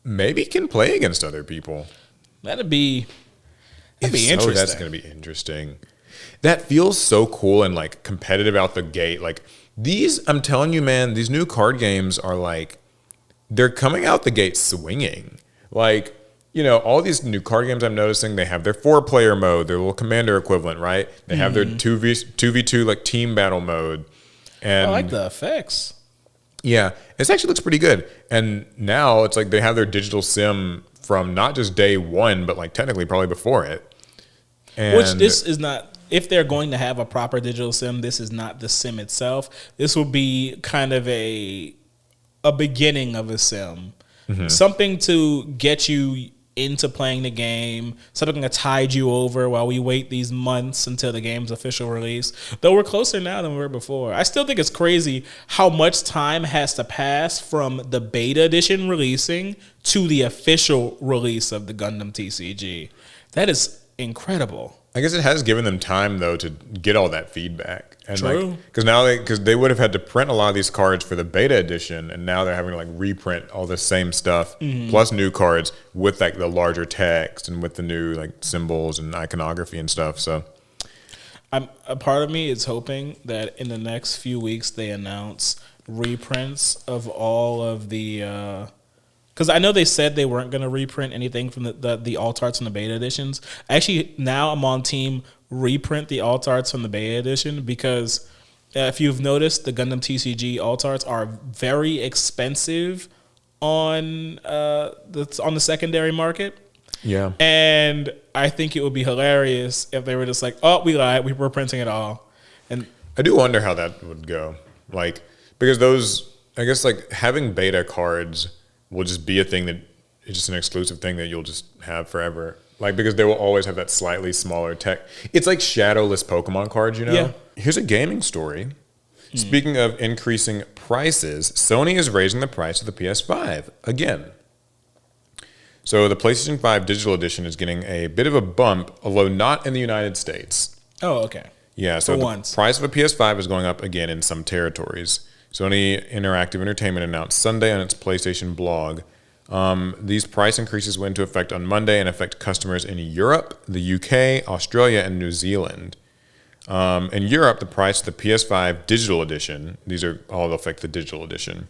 maybe can play against other people. That'd be interesting. That's going to be interesting. That feels so cool and competitive out the gate. These, I'm telling you, man, these new card games are they're coming out the gate swinging. All these new card games I'm noticing, they have their 4-player mode, their little commander equivalent, right? They have their 2v2 team battle mode. And I like the effects. Yeah, it actually looks pretty good. And now it's they have their digital sim from not just day one, but technically probably before it. Which this is not, if they're going to have a proper digital sim, this is not the sim itself. This will be kind of a beginning of a sim. Something to get you into playing the game, something to tide you over while we wait these months until the game's official release. Though we're closer now than we were before. I still think it's crazy how much time has to pass from the beta edition releasing to the official release of the Gundam TCG. That is incredible. I guess it has given them time though to get all that feedback. And True. Because they would have had to print a lot of these cards for the beta edition, and now they're having to reprint all the same stuff plus new cards with the larger text and with the new symbols and iconography and stuff. So, a part of me is hoping that in the next few weeks they announce reprints of all of the. Because I know they said they weren't going to reprint anything from the alt arts and the beta editions. Actually, now I'm on team reprint the alt arts from the beta edition because if you've noticed, the Gundam TCG alt arts are very expensive on the secondary market. Yeah. And I think it would be hilarious if they were just oh, we lied, we were printing it all. And I do wonder how that would go. Because those, I guess having beta cards will just be a thing that is just an exclusive thing that you'll just have forever. Because they will always have that slightly smaller tech. It's like shadowless Pokemon cards, Yeah. Here's a gaming story. Speaking of increasing prices, Sony is raising the price of the PS5 again. So the PlayStation 5 Digital Edition is getting a bit of a bump, although not in the United States. Oh, okay. Yeah, so the price of a PS5 is going up again in some territories. Sony Interactive Entertainment announced Sunday on its PlayStation blog. These price increases went into effect on Monday and affect customers in Europe, the UK, Australia, and New Zealand. In Europe, the price of the PS5 Digital Edition, these are all affect the Digital Edition,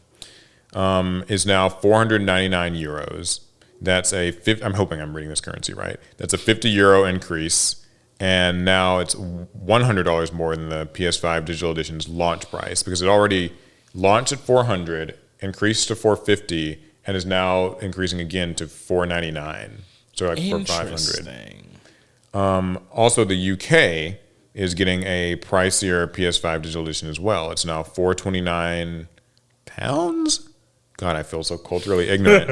is now 499 euros. That's I'm hoping I'm reading this currency right. That's a 50 euro increase. And now it's $100 more than the PS5 Digital Edition's launch price because it already launched at 400, increased to 450, and is now increasing again to 499. So for 500. Also, the UK is getting a pricier PS5 Digital Edition as well. It's now £429. God, I feel so culturally ignorant.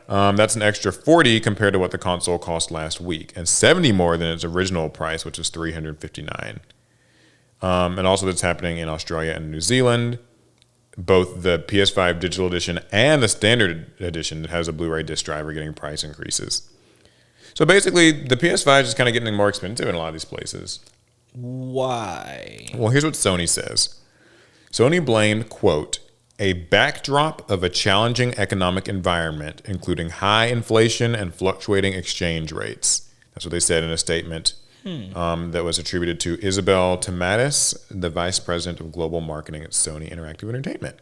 That's an extra 40 compared to what the console cost last week, and 70 more than its original price, which was 359. And also that's happening in Australia and New Zealand. Both the PS5 Digital Edition and the Standard Edition that has a Blu-ray disc drive are getting price increases. So basically, the PS5 is just kind of getting more expensive in a lot of these places. Why? Well, here's what Sony says. Sony blamed, quote, a backdrop of a challenging economic environment, including high inflation and fluctuating exchange rates. That's what they said in a statement that was attributed to Isabel Tomatis, the vice president of global marketing at Sony Interactive Entertainment.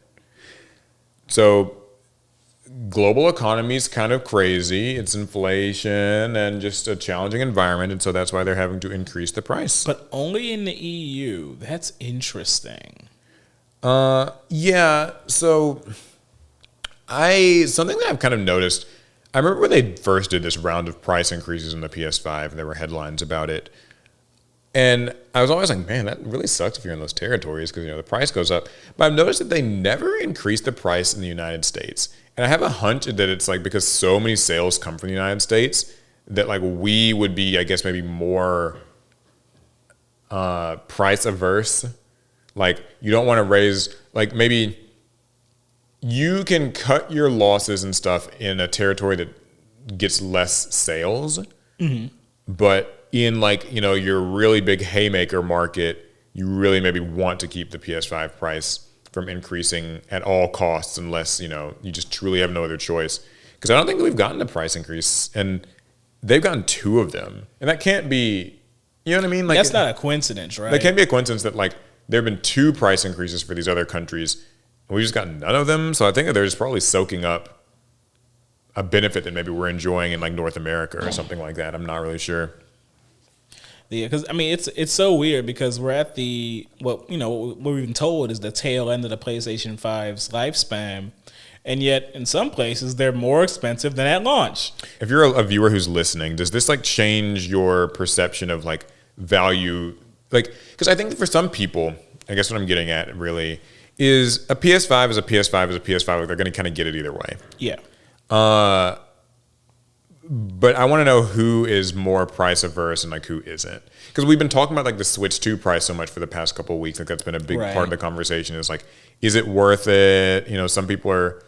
So global economy is kind of crazy. It's inflation and just a challenging environment, and so that's why they're having to increase the price. But only in the EU. That's interesting. Yeah, so something that I've kind of noticed, I remember when they first did this round of price increases in the PS5, and there were headlines about it. And I was always like, man, that really sucks if you're in those territories because, the price goes up. But I've noticed that they never increase the price in the United States. And I have a hunch that it's like because so many sales come from the United States that like we would be, I guess, maybe more price averse. Like you don't want to raise, like maybe you can cut your losses and stuff in a territory that gets less sales. Mm-hmm. But in like, your really big haymaker market, you really maybe want to keep the PS5 price from increasing at all costs unless, you just truly have no other choice. Because I don't think that we've gotten a price increase, and they've gotten 2 of them. And that can't be, you know what I mean? Like that's not a coincidence, right? That can't be a coincidence that like there have been 2 price increases for these other countries, and we just got none of them. So I think that they're just probably soaking up a benefit that maybe we're enjoying in like North America or something like that. I'm not really sure. Yeah, because I mean it's so weird because we're at what we've been told is the tail end of the PlayStation 5's lifespan, and yet in some places they're more expensive than at launch. If you're a viewer who's listening, does this like change your perception of like value? Like, because I think that for some people, I guess what I'm getting at really is a PS5 is a PS5 is a PS5. Like they're going to kind of get it either way. Yeah. But I want to know who is more price averse and like who isn't, because we've been talking about like the Switch 2 price so much for the past couple of weeks. Like that's been a big part of the conversation is like, is it worth it? Some people are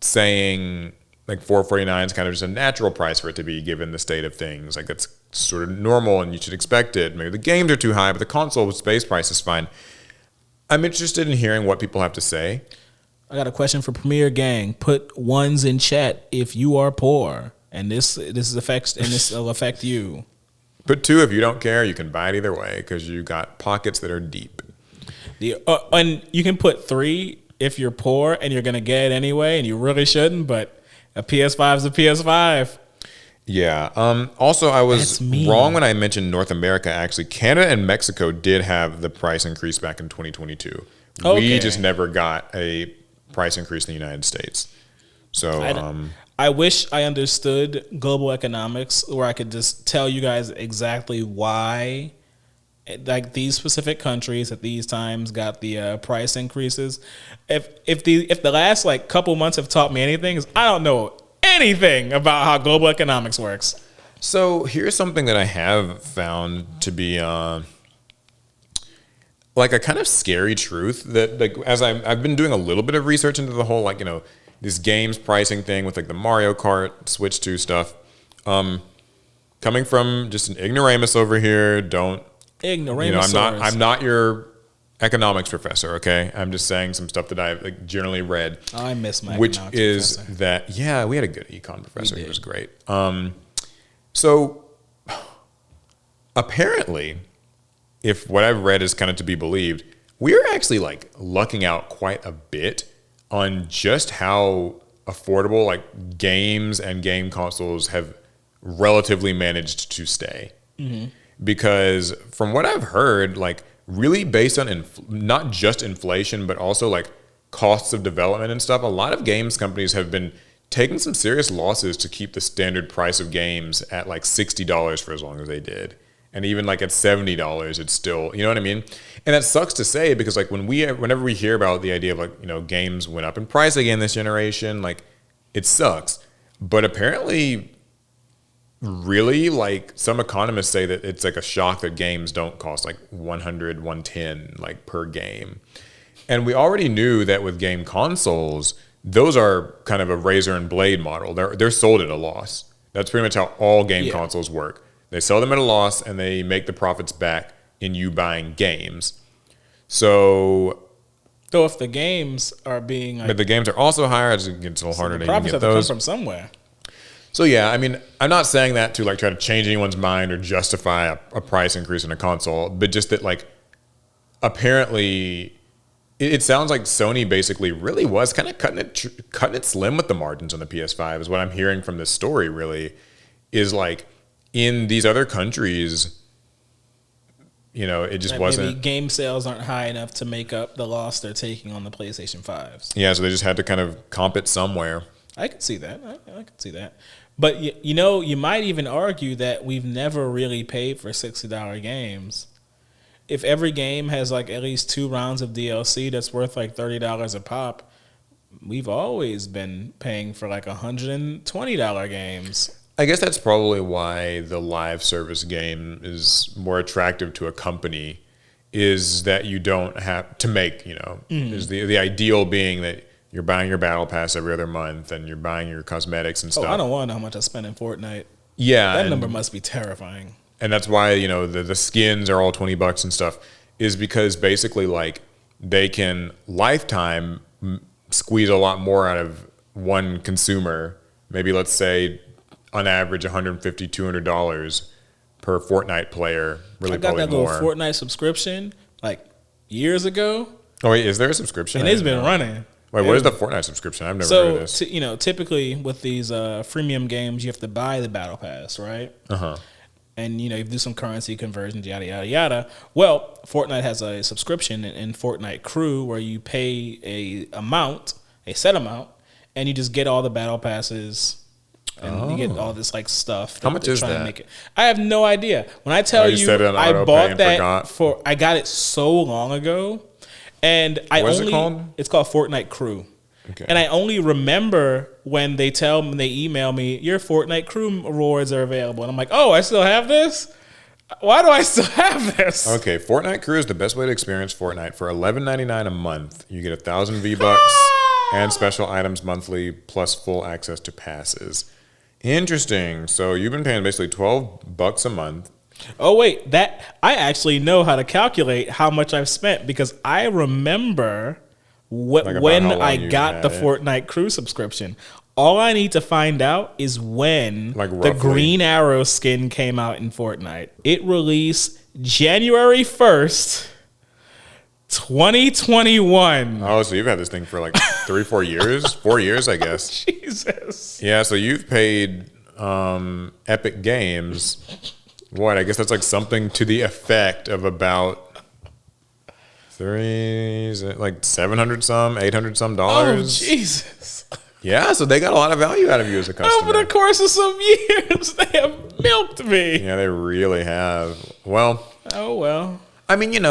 saying like $449 is kind of just a natural price for it to be given the state of things. Like that's sort of normal and you should expect it. Maybe the games are too high, but the console space price is fine. I'm interested in hearing what people have to say. I got a question for Premier Gang. Put ones in chat if you are poor. And this will affect you. Put 2 if you don't care. You can buy it either way because you got pockets that are deep. And you can put 3 if you're poor and you're gonna get it anyway, and you really shouldn't. But a PS5 is a PS5. Yeah. Also, I was wrong when I mentioned North America. Actually, Canada and Mexico did have the price increase back in 2022. Okay. We just never got a price increase in the United States. So. I wish I understood global economics where I could just tell you guys exactly why like these specific countries at these times got the price increases. If the last like couple months have taught me anything, is I don't know anything about how global economics works. So here's something that I have found to be like a kind of scary truth that like as I've been doing a little bit of research into the whole like this games pricing thing with like the Mario Kart Switch 2 stuff. Coming from just an ignoramus over here, ignoramus. I'm not your economics professor, okay? I'm just saying some stuff that I've like generally read. Oh, I miss my which economics is professor. That we had a good econ professor. He was great. So apparently, if what I've read is kind of to be believed, we're actually like lucking out quite a bit on just how affordable like games and game consoles have relatively managed to stay. Mm-hmm. Because from what I've heard, like really based on not just inflation, but also like costs of development and stuff, a lot of games companies have been taking some serious losses to keep the standard price of games at like $60 for as long as they did. And even like at $70, it's still, you know what I mean? And that sucks to say because like whenever we hear about the idea of like, games went up in price again this generation, like it sucks. But apparently really like some economists say that it's like a shock that games don't cost like 100, 110 like per game. And we already knew that with game consoles, those are kind of a razor and blade model. They're sold at a loss. That's pretty much how all game consoles work. They sell them at a loss, and they make the profits back in you buying games. So if the games are being, like, but the games are also higher, it gets a little harder to even get those. Profits have to come from somewhere. So yeah, I mean, I'm not saying that to like try to change anyone's mind or justify a price increase in a console, but just that like apparently it sounds like Sony basically really was kind of cutting it slim with the margins on the PS5. Is what I'm hearing from this story. Really, is like. In these other countries, it just wasn't. Maybe game sales aren't high enough to make up the loss they're taking on the PlayStation 5s. Yeah, so they just had to kind of comp it somewhere. I can see that. I can see that. But, you might even argue that we've never really paid for $60 games. if every game has like at least 2 rounds of DLC that's worth like $30 a pop, we've always been paying for like $120 games. I guess that's probably why the live service game is more attractive to a company, is that you don't have to make, is the ideal being that you're buying your battle pass every other month and you're buying your cosmetics and stuff. I don't want to know how much I spend in Fortnite. Yeah. That number must be terrifying. And that's why, the skins are all $20 and stuff, is because basically like they can lifetime squeeze a lot more out of one consumer. Maybe let's say on average $150, $200 per Fortnite player. Really, I got that more. little Fortnite subscription like years ago. Oh wait, is there a subscription? And it's been running. Wait, what is the Fortnite subscription? I've never heard of this. Typically with these freemium games, you have to buy the battle pass, right? And you do some currency conversions, yada yada yada. Well, Fortnite has a subscription in Fortnite Crew where you pay a set amount, and you just get all the battle passes. And you get all this like stuff. How much is that? I have no idea. When I tell you, I bought that I got it so long ago, and What's it called? It's called Fortnite Crew. Okay. And I only remember when they email me, your Fortnite Crew rewards are available, and I'm like, oh, I still have this. Why do I still have this? Okay, Fortnite Crew is the best way to experience Fortnite. For $11.99 a month, you get 1,000 V-Bucks and special items monthly, plus full access to passes. Interesting. So you've been paying basically $12 a month. Oh wait, I actually know how to calculate how much I've spent, because I remember when I got the Fortnite Crew subscription. All I need to find out is when the Green Arrow skin came out in Fortnite. It released January 1st, 2021. Oh, so you've had this thing for like 3-4 years? 4 years, I guess. Jesus. Yeah, so you've paid Epic Games, what? I guess that's like something to the effect of about like $700 some, $800 some dollars. Oh, Jesus. Yeah, so they got a lot of value out of you as a customer. Over the course of some years, they have milked me. Yeah, they really have. Well. Oh, well. I mean,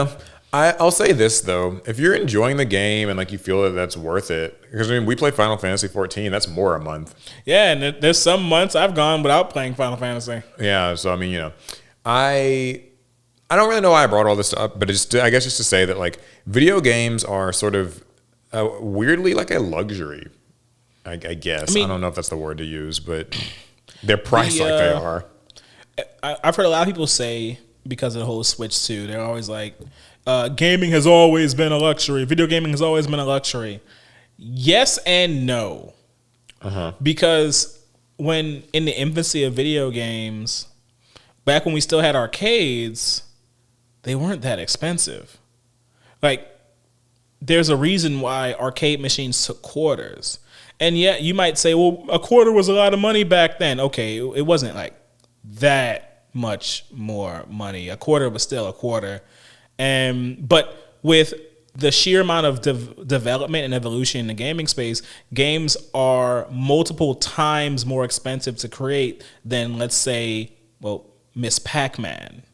I'll say this, though. If you're enjoying the game and like you feel that that's worth it, because we play Final Fantasy 14, that's more a month. Yeah, and there's some months I've gone without playing Final Fantasy. Yeah, so I mean, I don't really know why I brought all this up, but I guess just to say that like video games are sort of weirdly like a luxury. I guess. I don't know if that's the word to use, but they're priced like they are. I've heard a lot of people say, because of the whole Switch 2, they're always like, gaming has always been a luxury. Video gaming has always been a luxury. Yes and no. Because when in the infancy of video games, back when we still had arcades, they weren't that expensive. Like, there's a reason why arcade machines took quarters. And yet you might say, well, a quarter was a lot of money back then. Okay, it wasn't like that much more money. A quarter was still a quarter. But with the sheer amount of development and evolution in the gaming space, games are multiple times more expensive to create than, let's say, Miss Pac-Man.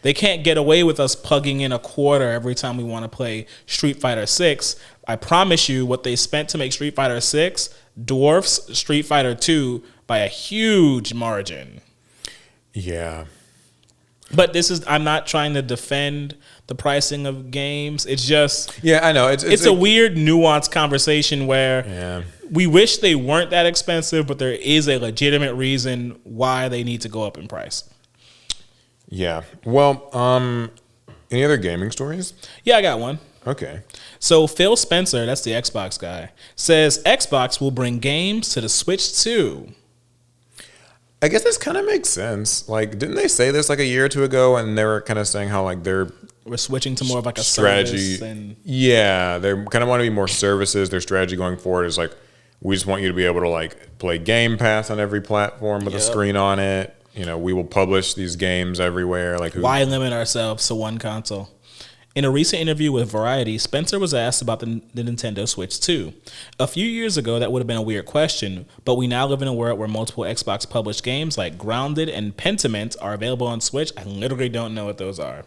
They can't get away with us plugging in a quarter every time we want to play Street Fighter 6. I promise you, what they spent to make Street Fighter 6 dwarfs Street Fighter 2 by a huge margin. Yeah. But I'm not trying to defend the pricing of games. It's just... Yeah, I know. It's a weird, nuanced conversation where we wish they weren't that expensive, but there is a legitimate reason why they need to go up in price. Yeah. Well, any other gaming stories? Yeah, I got one. Okay. So Phil Spencer, that's the Xbox guy, says Xbox will bring games to the Switch too. I guess this kind of makes sense. Like, didn't they say this like a year or two ago, and they were kind of saying how like we're switching to more of like a strategy. Service Yeah, they kind of want to be more services. Their strategy going forward is like, we just want you to be able to like play Game Pass on every platform with a screen on it. We will publish these games everywhere. Like, why limit ourselves to one console? In a recent interview with Variety, Spencer was asked about the Nintendo Switch 2. A few years ago, that would have been a weird question, but we now live in a world where multiple Xbox published games like Grounded and Pentiment are available on Switch. I literally don't know what those are.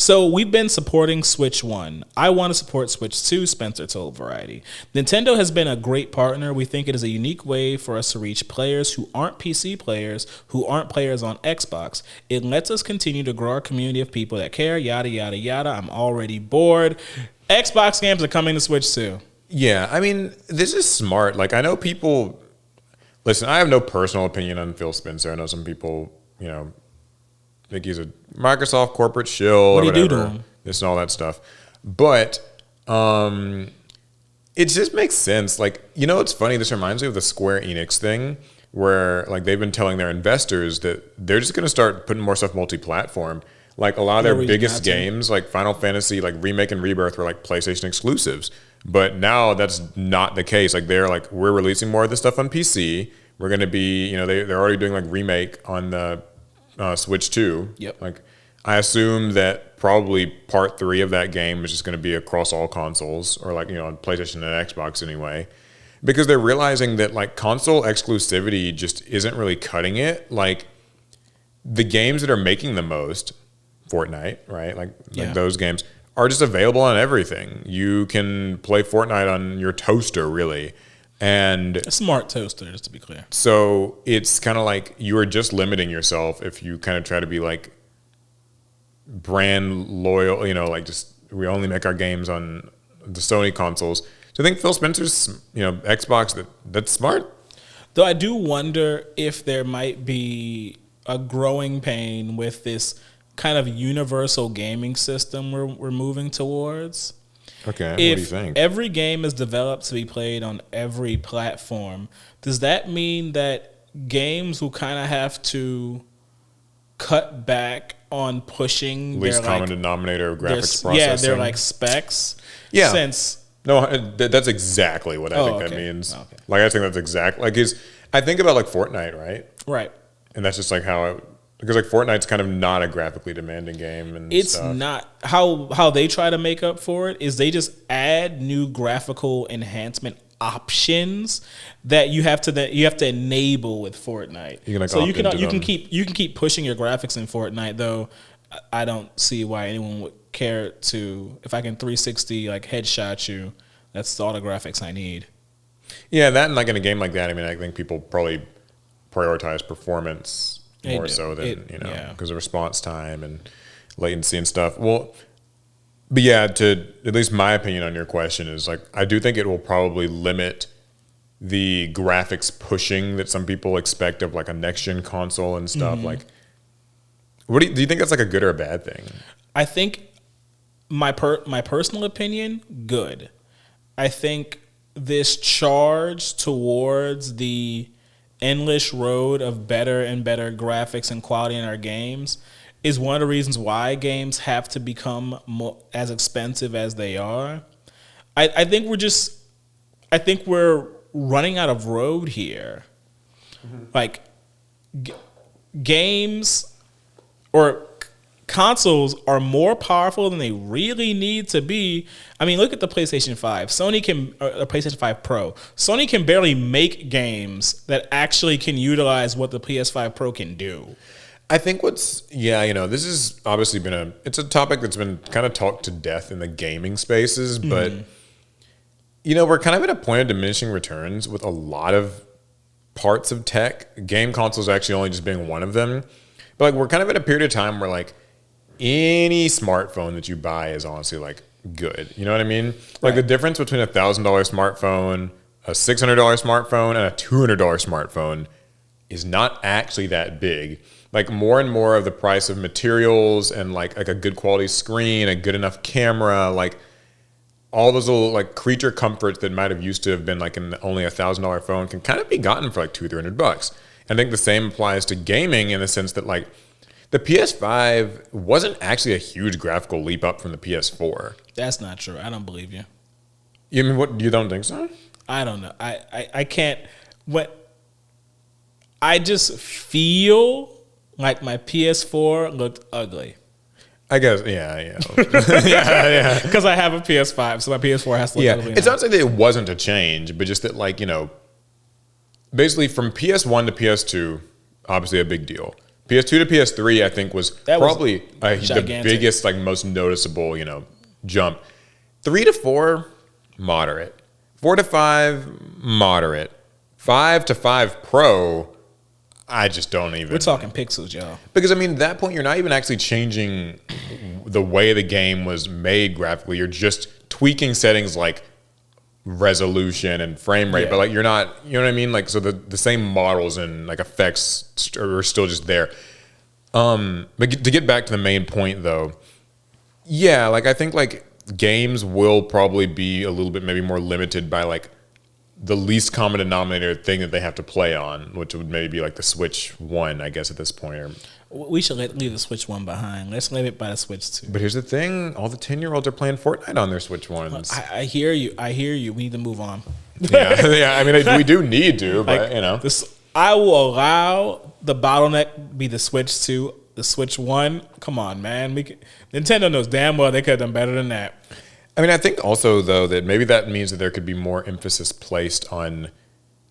So we've been supporting Switch 1. I want to support Switch 2, Spencer told Variety. Nintendo has been a great partner. We think it is a unique way for us to reach players who aren't PC players, who aren't players on Xbox. It lets us continue to grow our community of people that care, yada, yada, yada. I'm already bored. Xbox games are coming to Switch 2. Yeah, I mean, this is smart. Like, I know people... Listen, I have no personal opinion on Phil Spencer. I know some people, think he's a Microsoft corporate shill. What do or you whatever, do to him? This and all that stuff. But it just makes sense. Like, it's funny. This reminds me of the Square Enix thing where, like, they've been telling their investors that they're just going to start putting more stuff multi-platform. Like, a lot of their biggest games, like Final Fantasy, like Remake and Rebirth, were, like, PlayStation exclusives. But now that's not the case. Like, they're like, we're releasing more of this stuff on PC. We're going to be, they're already doing, like, Remake on the Switch 2. Yep. Like, I assume that probably part 3 of that game is just going to be across all consoles, or like, on PlayStation and Xbox anyway, because they're realizing that like console exclusivity just isn't really cutting it. Like the games that are making the most, Fortnite, right? Like those games are just available on everything. You can play Fortnite on your toaster, really. And a smart toaster, just to be clear. So it's kind of like you are just limiting yourself if you kind of try to be like brand loyal, like just we only make our games on the Sony consoles. So I think Phil Spencer's, Xbox, that's smart. Though I do wonder if there might be a growing pain with this kind of universal gaming system we're moving towards. Okay, what do you think? If every game is developed to be played on every platform, does that mean that games will kind of have to cut back on pushing least common denominator of graphics processing? Yeah, they're like specs. Yeah. Since no, that's exactly what I think that means. Okay. Like I think that's exactly I think about like Fortnite, right? Right. And that's just like because like Fortnite's kind of not a graphically demanding game, and it's stuff. Not how they try to make up for it is they just add new graphical enhancement options that you have to enable with Fortnite. You can keep pushing your graphics in Fortnite, though. I don't see why anyone would care to, if I can 360 like headshot you. That's all the graphics I need. Yeah, that and like in a game like that, I mean, I think people probably prioritize performance more so than because of response time and latency and stuff. Well, but yeah, to at least my opinion on your question is like I do think it will probably limit the graphics pushing that some people expect of like a next gen console and stuff. Mm-hmm. Like, what do you think that's like a good or a bad thing? I think my personal opinion, good. I think this charge towards the endless road of better and better graphics and quality in our games is one of the reasons why games have to become as expensive as they are. I think we're running out of road here. Mm-hmm. Like games or consoles are more powerful than they really need to be. I mean, look at the PlayStation 5. PlayStation 5 Pro. Sony can barely make games that actually can utilize what the PS5 Pro can do. I think this has obviously been it's a topic that's been kind of talked to death in the gaming spaces, but we're kind of at a point of diminishing returns with a lot of parts of tech. Game consoles actually only just being one of them. But like we're kind of at a period of time where like any smartphone that you buy is honestly like good. You know what I mean? Like the difference between $1,000 smartphone, a $600 smartphone, and a $200 smartphone is not actually that big. Like more and more of the price of materials and like a good quality screen, a good enough camera, like all those little like creature comforts that might have used to have been like only $1,000 phone can kind of be gotten for like $200-$300. I think the same applies to gaming in the sense that like the PS5 wasn't actually a huge graphical leap up from the PS4. That's not true. I don't believe you. You mean what? You don't think so? I don't know. I can't. I just feel like my PS4 looked ugly. I guess, yeah. yeah. Because I have a PS5, so my PS4 has to look ugly. It's not saying that it wasn't a change, but just that like, basically from PS1 to PS2, obviously a big deal. PS2 to PS3, I think, was probably the biggest, like most noticeable, jump. 3 to 4, moderate. 4 to 5, moderate. 5 to 5 Pro, I just don't even. We're talking pixels, y'all. Because, at that point, you're not even actually changing the way the game was made graphically. You're just tweaking settings like resolution and frame rate, but like you're not, you know what I mean? Like, so the same models and like effects are still just there. But to get back to the main point though, like I think like games will probably be a little bit maybe more limited by like the least common denominator thing that they have to play on, which would maybe be like the Switch 1, I guess, at this point. Or we should leave the Switch 1 behind. Let's leave it by the Switch 2. But here's the thing. All the 10-year-olds are playing Fortnite on their Switch 1s. I hear you. We need to move on. Yeah. We do need to, but, I will allow the bottleneck be the Switch 2, the Switch 1. Come on, man. Nintendo knows damn well they could have done better than that. I think also, though, that maybe that means that there could be more emphasis placed on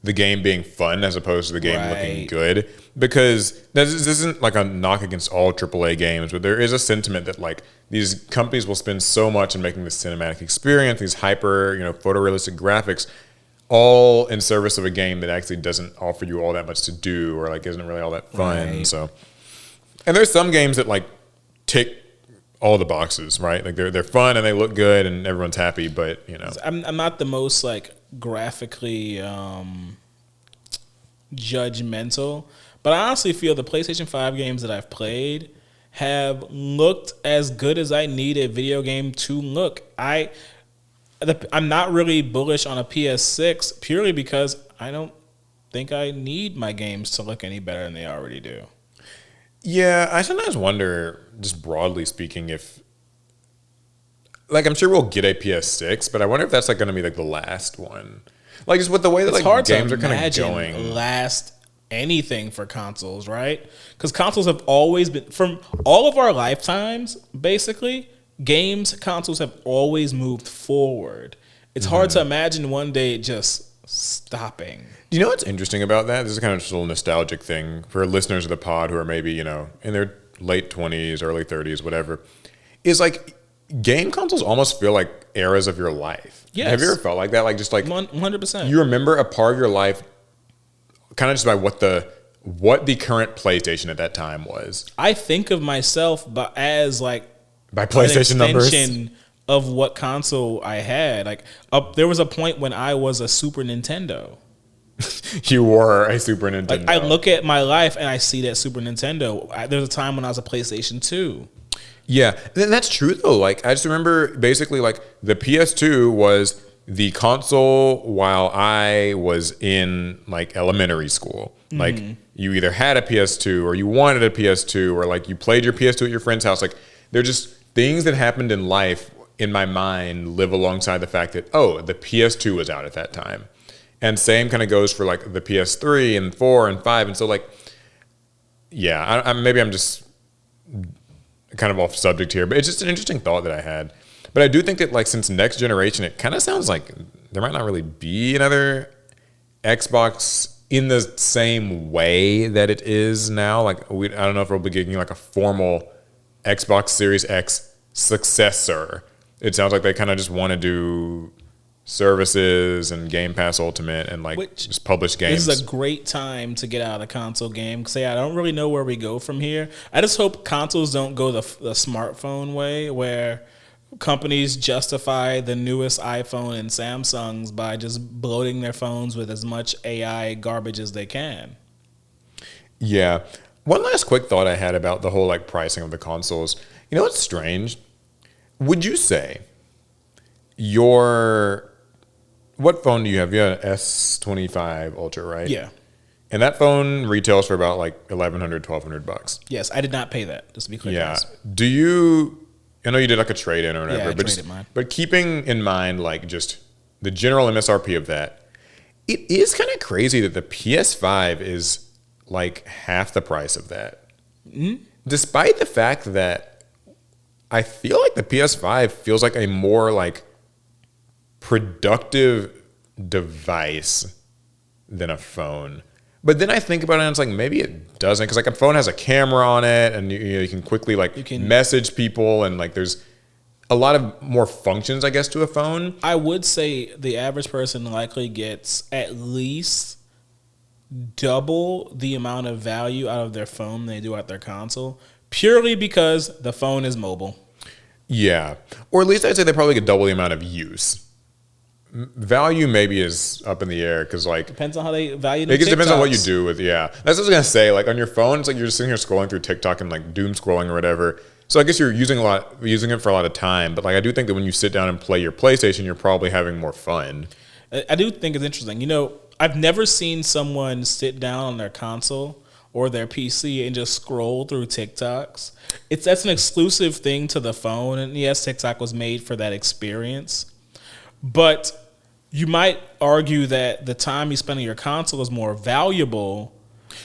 the game being fun as opposed to the game looking good. Because this isn't like a knock against all AAA games, but there is a sentiment that like these companies will spend so much in making this cinematic experience, these hyper, photorealistic graphics, all in service of a game that actually doesn't offer you all that much to do or like isn't really all that fun. Right. So, and there's some games that like tick all the boxes, right? Like they're fun and they look good and everyone's happy, but I'm not the most like graphically judgmental, but I honestly feel the PlayStation 5 games that I've played have looked as good as I need a video game to look. I'm not really bullish on a PS6 purely because I don't think I need my games to look any better than they already do. Yeah, I sometimes wonder, just broadly speaking, if like I'm sure we'll get a PS6, but I wonder if that's like going to be like the last one. Like just with the way that like games are kind of going. Last anything for consoles, right? Because consoles have always been, from all of our lifetimes, basically, consoles have always moved forward. It's hard to imagine one day just stopping. Do you know what's interesting about that? This is kind of just a little nostalgic thing for listeners of the pod who are maybe, in their late 20s, early 30s, whatever, is like game consoles almost feel like eras of your life. Yes. Have you ever felt like that? Like just like 100%. You remember a part of your life kind of just by what the current PlayStation at that time was. I think of myself as like by PlayStation numbers of what console I had. Like there was a point when I was a Super Nintendo. You were a Super Nintendo. Like I look at my life and I see that Super Nintendo. There's a time when I was a PlayStation 2. Yeah, and that's true though. Like I just remember basically like the PS2 was the console while I was in like elementary school. Mm-hmm. Like you either had a PS2 or you wanted a PS2 or like you played your PS2 at your friend's house. Like they're just things that happened in life in my mind live alongside the fact that, the PS2 was out at that time. And same kind of goes for like the PS3 and 4 and 5. And so like, yeah, maybe I'm just kind of off subject here, but it's just an interesting thought that I had. But I do think that like since next generation, it kind of sounds like there might not really be another Xbox in the same way that it is now. Like I don't know if we'll be getting like a formal Xbox Series X successor. It sounds like they kind of just want to do services and Game Pass Ultimate and like just publish games. This is a great time to get out of the console game because I don't really know where we go from here. I just hope consoles don't go the smartphone way where companies justify the newest iPhone and Samsungs by just bloating their phones with as much AI garbage as they can. Yeah. One last quick thought I had about the whole like pricing of the consoles. You know what's strange? Would you say what phone do you have? You have an S25 Ultra, right? Yeah. And that phone retails for about like $1,100, $1,200. Yes, I did not pay that, just to be clear. Yeah. I know you did like a trade-in or whatever, but keeping in mind like just the general MSRP of that, it is kind of crazy that the PS5 is like half the price of that. Mm-hmm. Despite the fact that I feel like the PS5 feels like a more like productive device than a phone. But then I think about it and it's like, maybe it doesn't. Because like a phone has a camera on it and you can quickly message people and like there's a lot of more functions, I guess, to a phone. I would say the average person likely gets at least double the amount of value out of their phone than they do out their console, purely because the phone is mobile. Yeah. Or at least I'd say they probably get double the amount of use. Value maybe is up in the air because like depends on how they value the it just depends on what you TikToks. do with that's what I was gonna say. Like on your phone, it's like you're just sitting here scrolling through TikTok and like doom scrolling or whatever. So I guess you're using it for a lot of time. But like I do think that when you sit down and play your PlayStation, you're probably having more fun. I do think it's interesting. You know, I've never seen someone sit down on their console or their PC and just scroll through TikToks. That's an exclusive thing to the phone, and yes, TikTok was made for that experience. But you might argue that the time you spend on your console is more valuable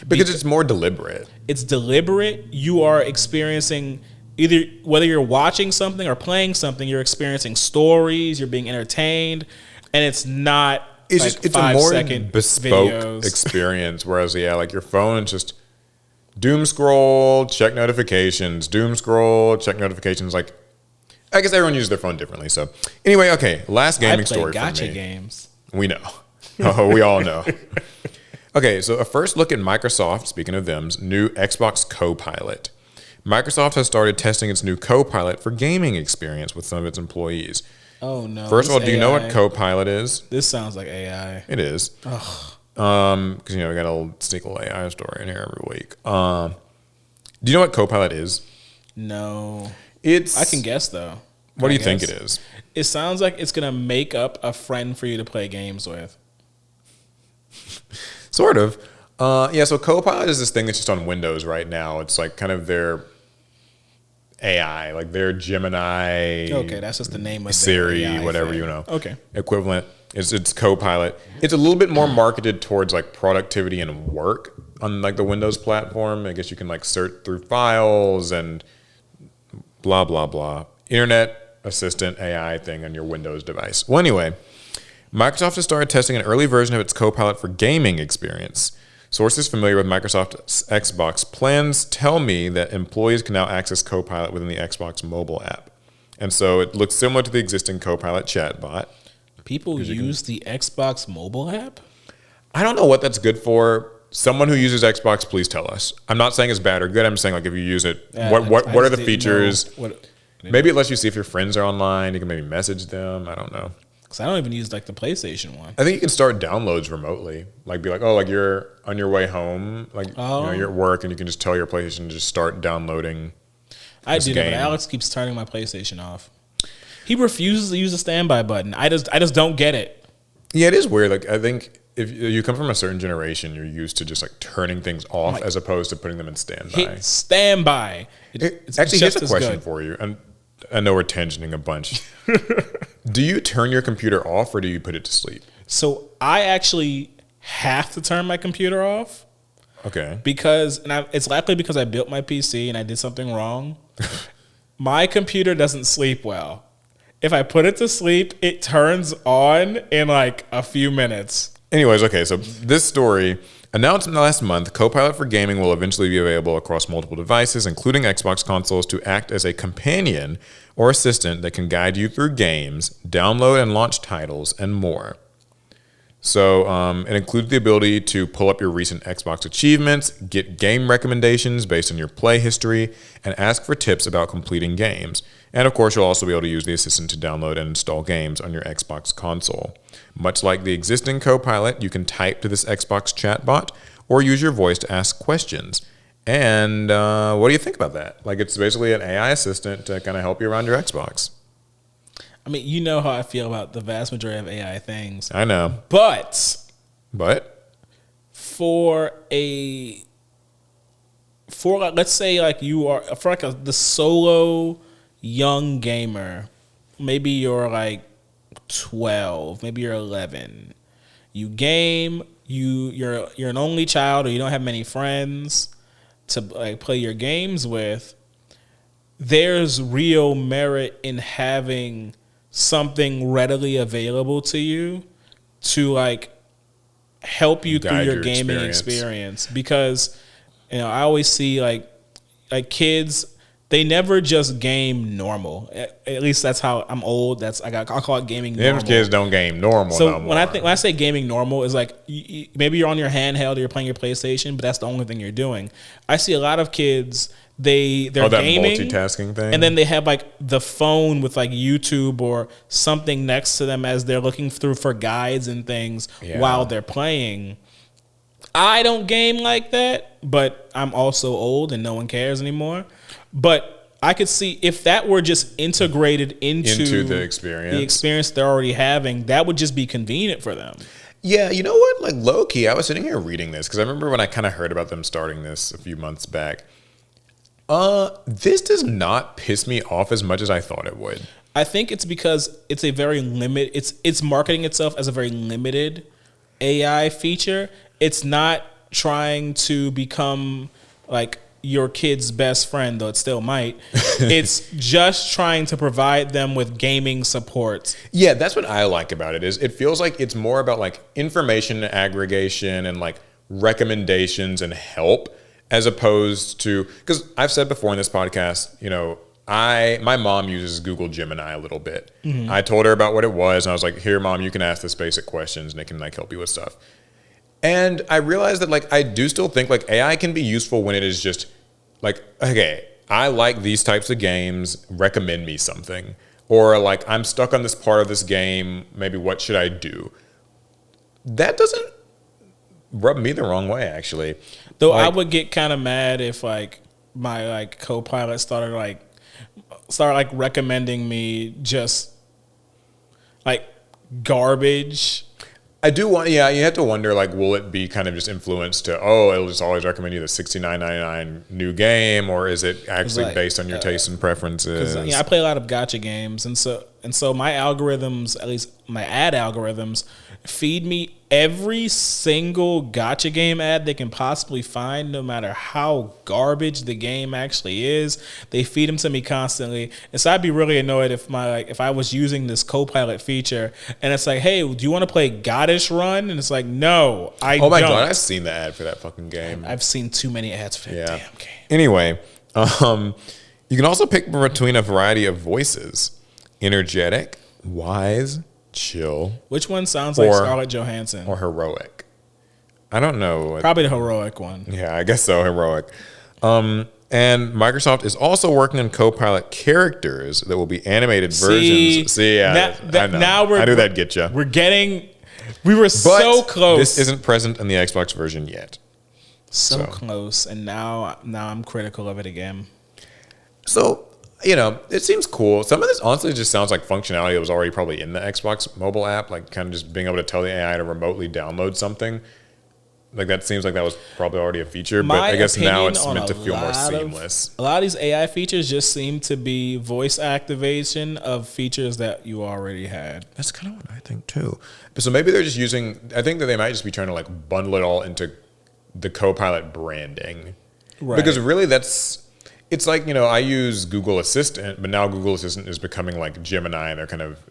because it's more deliberate. It's deliberate. You are experiencing either whether you're watching something or playing something, you're experiencing stories, you're being entertained, and it's not it's a more bespoke experience. Whereas like your phone is just doom scroll, check notifications, doom scroll, check notifications. Like I guess everyone uses their phone differently. So anyway, okay, last gaming story for me. Gotcha games. We know. Oh, we all know. Okay, so a first look at Microsoft, speaking of them's, new Xbox Copilot. Microsoft has started testing its new Copilot for gaming experience with some of its employees. Oh, no. First of all, do you know what Copilot is? This sounds like AI. It is. Because, we got a sneak little AI story in here every week. Do you know what Copilot is? No. I can guess, though. What do you think it is? It sounds like it's going to make up a friend for you to play games with. Sort of. So Copilot is this thing that's just on Windows right now. It's like kind of their AI, like their Gemini. Okay, that's just the name of Siri, AI whatever thing. you know. Okay. Equivalent. It's Copilot. It's a little bit more marketed towards like productivity and work on like the Windows platform. I guess you can like search through files and blah blah blah. Internet assistant AI thing on your Windows device. Well, anyway, Microsoft has started testing an early version of its Copilot for gaming experience. Sources familiar with Microsoft's Xbox plans tell me that employees can now access Copilot within the Xbox mobile app. And so it looks similar to the existing Copilot chatbot. People use the Xbox mobile app? I don't know what that's good for. Someone who uses Xbox, please tell us. I'm not saying it's bad or good. I'm saying like if you use it, what are the features? Maybe it lets you see if your friends are online. You can maybe message them. I don't know. Because I don't even use like the PlayStation one. I think you can start downloads remotely. Like be like, like you're on your way home, like you're at work, and you can just tell your PlayStation to just start downloading. I do that, but Alex keeps turning my PlayStation off. He refuses to use the standby button. I just don't get it. Yeah, it is weird. Like I think if you come from a certain generation, you're used to just like turning things off as opposed to putting them in standby. Hit standby. Actually, here's a question for you, and I know we're tangenting a bunch. Do you turn your computer off or do you put it to sleep? So I actually have to turn my computer off. Okay. It's likely because I built my PC and I did something wrong. My computer doesn't sleep well. If I put it to sleep, it turns on in like a few minutes. Anyways, okay, so this story, announced last month, Copilot for gaming will eventually be available across multiple devices, including Xbox consoles, to act as a companion or assistant that can guide you through games, download and launch titles, and more. So it includes the ability to pull up your recent Xbox achievements, get game recommendations based on your play history, and ask for tips about completing games. And of course, you'll also be able to use the assistant to download and install games on your Xbox console. Much like the existing Copilot, you can type to this Xbox chatbot or use your voice to ask questions. And what do you think about that? Like, it's basically an AI assistant to kind of help you around your Xbox. I mean, you know how I feel about the vast majority of AI things. I know. But for let's say like you are the solo young gamer, maybe you're like 12, maybe you're 11. You game, you're an only child or you don't have many friends to like play your games with. There's real merit in having something readily available to you to like help you through Guide your your gaming experience. Because I always see like kids, they never just game normal. At least that's how I'm old. I call it gaming normal. Them kids don't game normal so no more. when I say gaming normal, is like maybe you're on your handheld or you're playing your PlayStation, but that's the only thing you're doing. I see a lot of kids, they're that gaming, multitasking thing, and then they have like the phone with like YouTube or something next to them as they're looking through for guides and things while they're playing. I don't game like that, but I'm also old and no one cares anymore. But I could see if that were just integrated into the experience they're already having, that would just be convenient for them. Yeah, you know what? Like low key, I was sitting here reading this because I remember when I kind of heard about them starting this a few months back. This does not piss me off as much as I thought it would. I think it's because it's a very it's marketing itself as a very limited AI feature. It's not trying to become like your kid's best friend, though it still might. It's just trying to provide them with gaming support. Yeah, that's what I like about it. Is it feels like it's more about like information aggregation and like recommendations and help, as opposed to, because I've said before in this podcast, my mom uses Google Gemini a little bit. Mm-hmm. I told her about what it was, and I was like, "Here, Mom, you can ask this basic questions, and it can like help you with stuff." And I realized that like I do still think like AI can be useful when it is just like, okay, I like these types of games, recommend me something. Or like I'm stuck on this part of this game, maybe what should I do? That doesn't rub me the wrong way, actually. Though like, I would get kind of mad if like my like Copilot started recommending me just like garbage. I do want, you have to wonder, like, will it be kind of just influenced to, it'll just always recommend you the $69.99 new game, or is it actually based on your tastes and preferences? Because I play a lot of gacha games, and so my algorithms, at least my ad algorithms, feed me every single gacha game ad they can possibly find, no matter how garbage the game actually is. They feed them to me constantly, and so I'd be really annoyed if I was using this Copilot feature and it's like, hey, do you want to play Goddess Run? And it's like, no, I don't. Oh my god, I've seen the ad for that fucking game. I've seen too many ads for that damn game. Anyway, you can also pick between a variety of voices: energetic, wise, chill. Which one sounds like Scarlett Johansson? Or heroic? I don't know. Probably the heroic one. Yeah, I guess so, heroic. And Microsoft is also working on Copilot characters that will be animated versions. I know. I knew that'd get you. We were so close. This isn't present in the Xbox version yet. So close, and now I'm critical of it again. So, it seems cool. Some of this honestly just sounds like functionality that was already probably in the Xbox mobile app, like kind of just being able to tell the AI to remotely download something. Like that seems like that was probably already a feature, but I guess now it's meant to feel more seamless. A lot of these AI features just seem to be voice activation of features that you already had. That's kind of what I think too. So maybe they're just using, I think that they might just be trying to like bundle it all into the Copilot branding. Right. Because really it's like, I use Google Assistant, but now Google Assistant is becoming like Gemini, and they're kind of,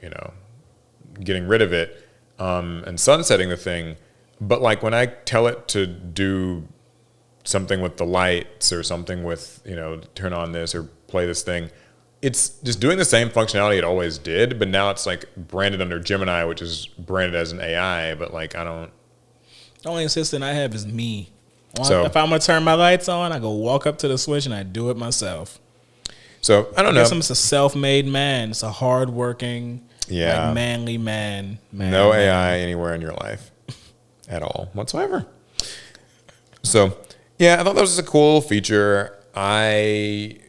getting rid of it and sunsetting the thing. But like when I tell it to do something with the lights or something with, turn on this or play this thing, it's just doing the same functionality it always did, but now it's like branded under Gemini, which is branded as an AI, but like The only assistant I have is me. So, if I'm going to turn my lights on, I go walk up to the switch and I do it myself. So, I don't know. I'm just a self-made man. It's a hard-working, manly man. No AI anywhere in your life at all whatsoever. So, I thought that was a cool feature. I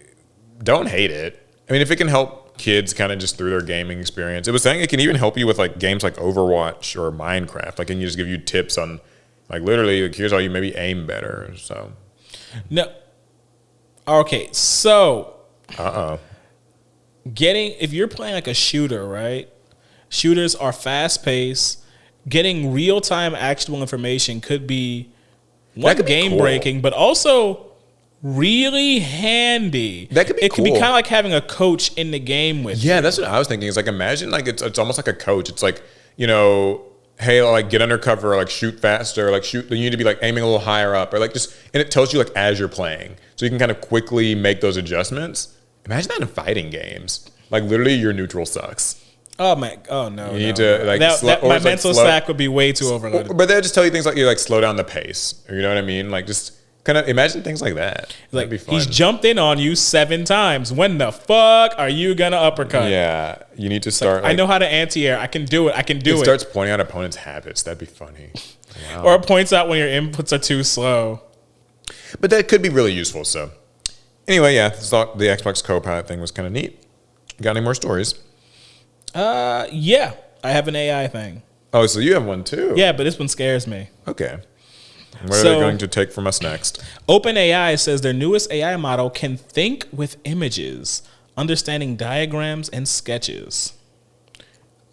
don't hate it. I mean, if it can help kids kind of just through their gaming experience. It was saying it can even help you with like games like Overwatch or Minecraft. Like, can you just give you tips on like literally, like, here's how you maybe aim better. So, no. Okay, so if you're playing like a shooter, right? Shooters are fast paced. Getting real time actionable information could be game breaking, but also really handy. That could be It could be kind of like having a coach in the game with you. Yeah, that's what I was thinking. It's like, imagine like it's almost like a coach. It's like, hey, like get undercover, or like shoot faster, or like shoot. You need to be like aiming a little higher up, or like just, and it tells you like as you're playing, so you can kind of quickly make those adjustments. Imagine that in fighting games. Like literally, your neutral sucks. Oh my! Oh no! You need to like my mental stack would be way too overloaded. But they'll just tell you things like you like slow down the pace, or you know what I mean? Like just kind of imagine things like that. Like That'd be fun. He's jumped in on you 7 times. When the fuck are you gonna uppercut? Yeah, you need to start. I know how to anti-air. I can do it. It starts pointing out opponents' habits. That'd be funny. Wow. Or it points out when your inputs are too slow. But that could be really useful. So anyway, yeah, thought the Xbox Copilot thing was kind of neat. Got any more stories? Yeah, I have an AI thing. Oh, so you have one too? Yeah, but this one scares me. Okay. What are they going to take from us next? OpenAI says their newest AI model can think with images, understanding diagrams and sketches.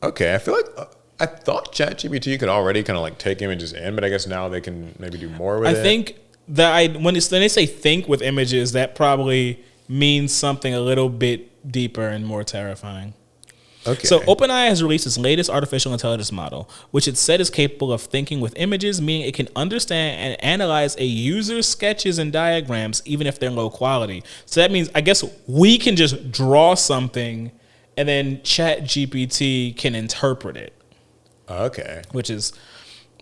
Okay, I feel like I thought ChatGPT could already kind of like take images in, but I guess now they can maybe do more with it. I think that when they say think with images, that probably means something a little bit deeper and more terrifying. Okay. So OpenAI has released its latest artificial intelligence model, which it said is capable of thinking with images, meaning it can understand and analyze a user's sketches and diagrams, even if they're low quality. So that means, I guess, we can just draw something, and then ChatGPT can interpret it. Okay.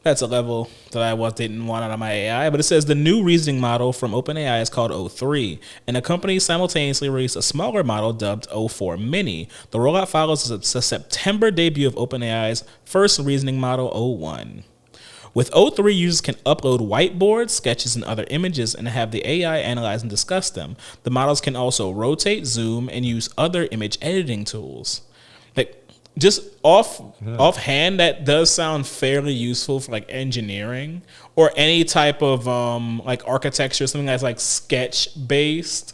That's a level that I didn't want out of my AI. But it says the new reasoning model from OpenAI is called O3, and the company simultaneously released a smaller model dubbed O4 Mini. The rollout follows the September debut of OpenAI's first reasoning model, O1. With O3, users can upload whiteboards, sketches, and other images and have the AI analyze and discuss them. The models can also rotate, zoom, and use other image editing tools. Just offhand, that does sound fairly useful for like engineering or any type of like architecture, something that's like sketch based.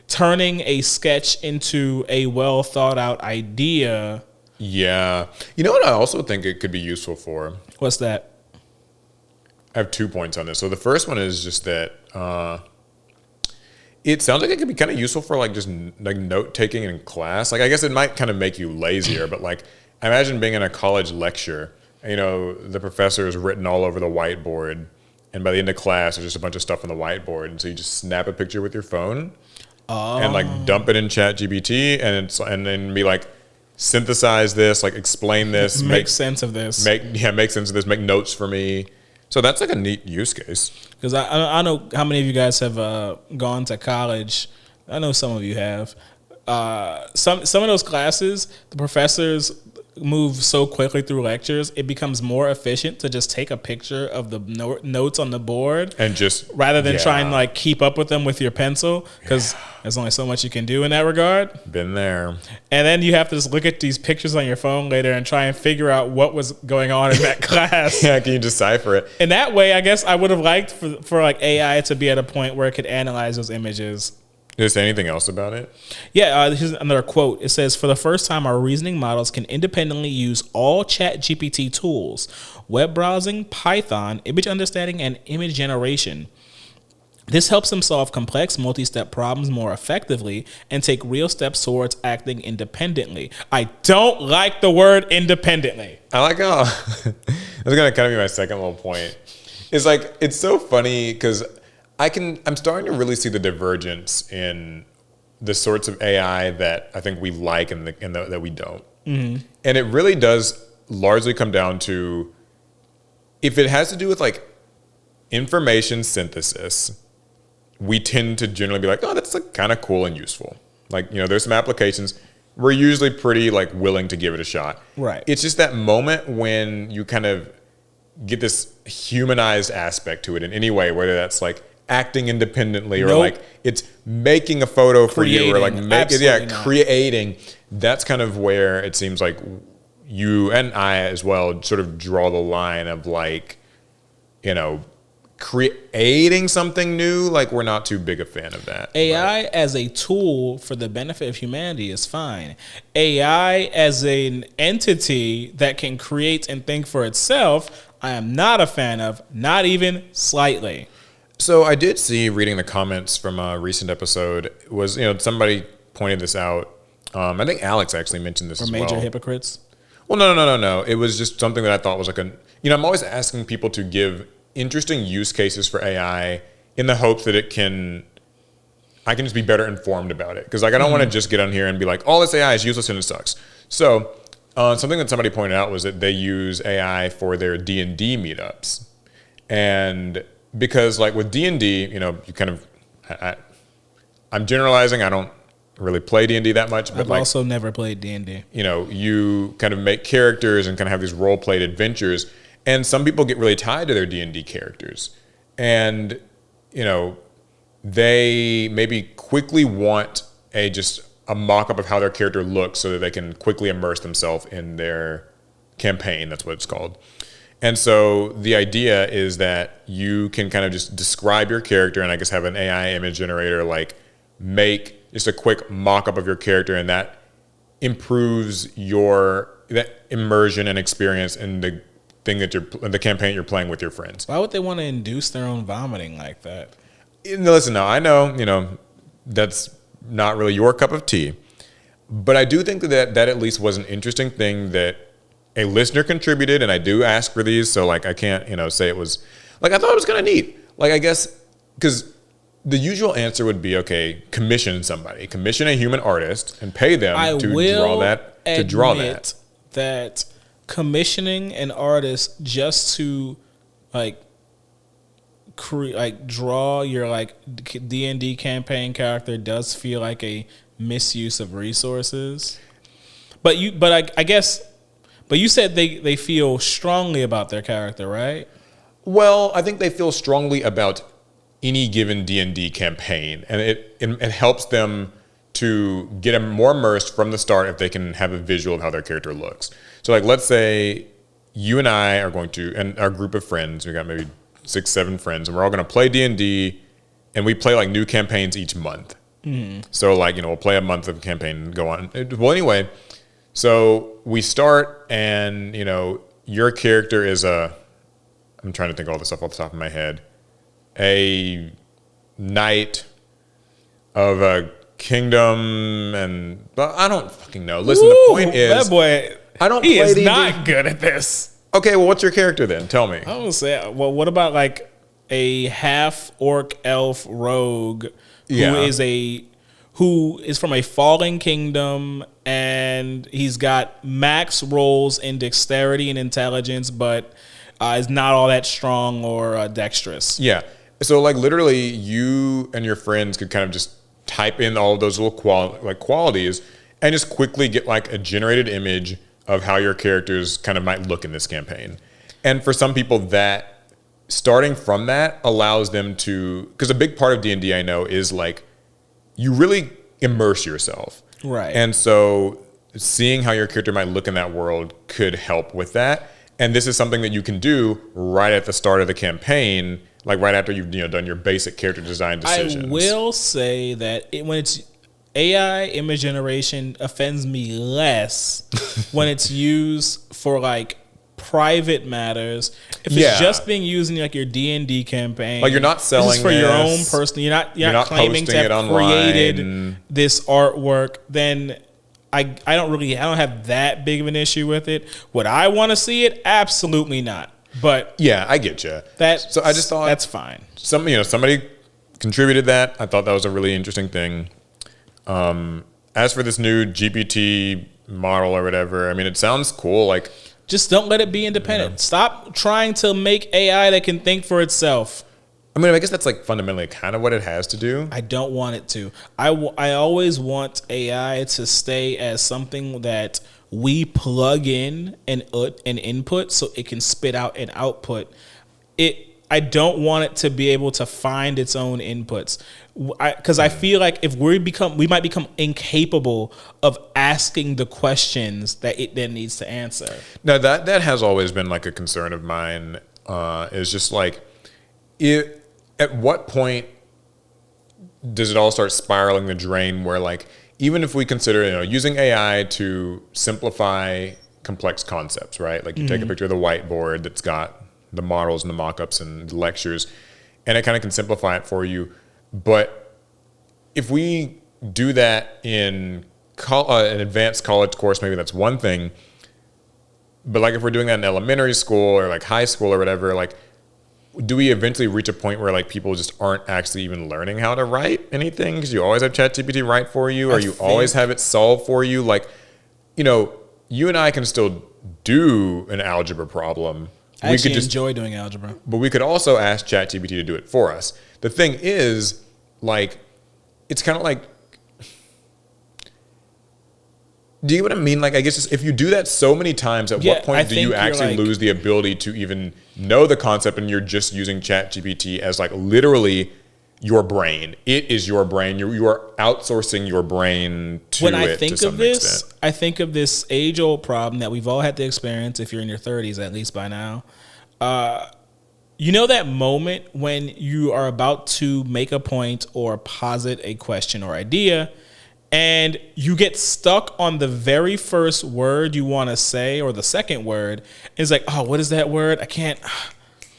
Turning a sketch into a well thought out idea. Yeah. You know what I also think it could be useful for? What's that? I have 2 points on this. So the first one is just that it sounds like it could be kind of useful for like just like note taking in class. Like I guess it might kind of make you lazier, but like I imagine being in a college lecture, you know, the professor is written all over the whiteboard, and by the end of class, there's just a bunch of stuff on the whiteboard, and so you just snap a picture with your phone and like dump it in ChatGPT, and then be like, synthesize this, like explain this, make sense of this, make sense of this, make notes for me. So that's like a neat use case. Because I know how many of you guys have gone to college. I know some of you have. Some of those classes, the professors move so quickly through lectures, it becomes more efficient to just take a picture of the notes on the board and just rather than try and like keep up with them with your pencil, because there's only so much you can do in that regard. Been there. And then you have to just look at these pictures on your phone later and try and figure out what was going on in that class. Yeah, can you decipher it? In that way, I guess I would have liked for like AI to be at a point where it could analyze those images. Did it say anything else about it? Yeah, here's another quote. It says, for the first time, our reasoning models can independently use all ChatGPT tools, web browsing, Python, image understanding, and image generation. This helps them solve complex multi-step problems more effectively and take real steps towards acting independently. I don't like the word independently. I like how that's going to kind of be my second little point. It's like, it's so funny because I'm starting to really see the divergence in the sorts of AI that I think we like and that we don't. Mm-hmm. And it really does largely come down to, if it has to do with like information synthesis, we tend to generally be like, oh, that's like kind of cool and useful. Like, you know, there's some applications we're usually pretty like willing to give it a shot. Right. It's just that moment when you kind of get this humanized aspect to it in any way, whether that's like acting independently or like it's making a photo for you or like creating. That's kind of where it seems like you and I as well sort of draw the line of like, you know, creating something new. Like we're not too big a fan of that. AI as a tool for the benefit of humanity is fine. AI as an entity that can create and think for itself, I am not a fan of, not even slightly. So I did see, reading the comments from a recent episode, was, you know, somebody pointed this out. I think Alex actually mentioned this as well. Major hypocrites. Well, no. It was just something that I thought was like I'm always asking people to give interesting use cases for AI in the hopes that I can just be better informed about it. Because like I don't want to just get on here and be like, all this AI is useless and it sucks. So something that somebody pointed out was that they use AI for their D&D meetups. And because like with D&D, you kind of, I'm generalizing, I don't really play D&D that much. But I've also never played D&D. You kind of make characters and kind of have these role-played adventures. And some people get really tied to their D&D characters. And, they maybe quickly want just a mock-up of how their character looks so that they can quickly immerse themselves in their campaign. That's what it's called. And so the idea is that you can kind of just describe your character and I guess have an AI image generator like make just a quick mock-up of your character, and that improves that immersion and experience in the thing the campaign you're playing with your friends. Why would they want to induce their own vomiting like that? Listen, now I know, that's not really your cup of tea, but I do think that at least was an interesting thing that a listener contributed, and I do ask for these, so like I can't, say it was like I thought it was kind of neat. Like I guess because the usual answer would be commission a human artist and pay them to draw that. That commissioning an artist just to draw your D&D campaign character does feel like a misuse of resources. But you said they feel strongly about their character, right? Well, I think they feel strongly about any given D&D campaign, and it helps them to get them more immersed from the start if they can have a visual of how their character looks. So like let's say you and I are going to, and our group of friends, we got maybe 6-7 friends, and we're all going to play D&D, and we play like new campaigns each month. So like we'll play a month of campaign and go on. Well, anyway, so we start, and your character is I'm trying to think of all this stuff off the top of my head, a knight of a kingdom, but I don't fucking know. Listen, the point is, that boy, I don't. He play is D&D. not good at this. Okay, well, what's your character then? Tell me. I'm gonna say, well, what about like a half orc elf rogue who is from a fallen kingdom, and he's got max rolls in dexterity and intelligence, but is not all that strong or dexterous. Yeah. So like literally, you and your friends could kind of just type in all of those little qualities and just quickly get like a generated image of how your characters kind of might look in this campaign. And for some people, that starting from that allows them to, because a big part of D&D I know is like you really immerse yourself. Right. And so seeing how your character might look in that world could help with that. And this is something that you can do right at the start of the campaign, like right after you've done your basic character design decisions. I will say that when it's AI image generation offends me less when it's used for like private matters. If it's just being used in like your D&D campaign, like you're not selling this for your own person, you're not claiming to have created this artwork, then I don't have that big of an issue with it. Would I want to see it? Absolutely not. But yeah, I get you. So I just thought that's fine. Somebody contributed that. I thought that was a really interesting thing. As for this new GPT model or whatever, I mean, it sounds cool. Like, just don't let it be independent. Yeah. Stop trying to make AI that can think for itself. I mean, I guess that's like fundamentally kind of what it has to do. I don't want it to. I always want AI to stay as something that we plug in an input so it can spit out an output. I don't want it to be able to find its own inputs, because I feel like if we might become incapable of asking the questions that it then needs to answer. No, that has always been like a concern of mine. Is just like, at what point does it all start spiraling the drain? Where like, even if we consider using AI to simplify complex concepts, right? Like you take a picture of the whiteboard that's got the models and the mock-ups and the lectures, and it kind of can simplify it for you. But if we do that in an advanced college course, maybe that's one thing. But like if we're doing that in elementary school or like high school or whatever, like do we eventually reach a point where like people just aren't actually even learning how to write anything because you always have ChatGPT write for you, or you always have it solve for you? Like, you know, you and I can still do an algebra problem. I actually enjoy doing algebra. But we could also ask ChatGPT to do it for us. The thing is, like, it's kind of like, do you know what I mean? Like, I guess if you do that so many times, at what point do you actually lose the ability to even know the concept and you're just using ChatGPT as like literally your brain? It is your brain. You are outsourcing your brain to it. When I think of this, I think of this age-old problem that we've all had to experience if you're in your 30s, at least by now. You know that moment when you are about to make a point or posit a question or idea, and you get stuck on the very first word you want to say or the second word. It's like, oh, what is that word? I can't.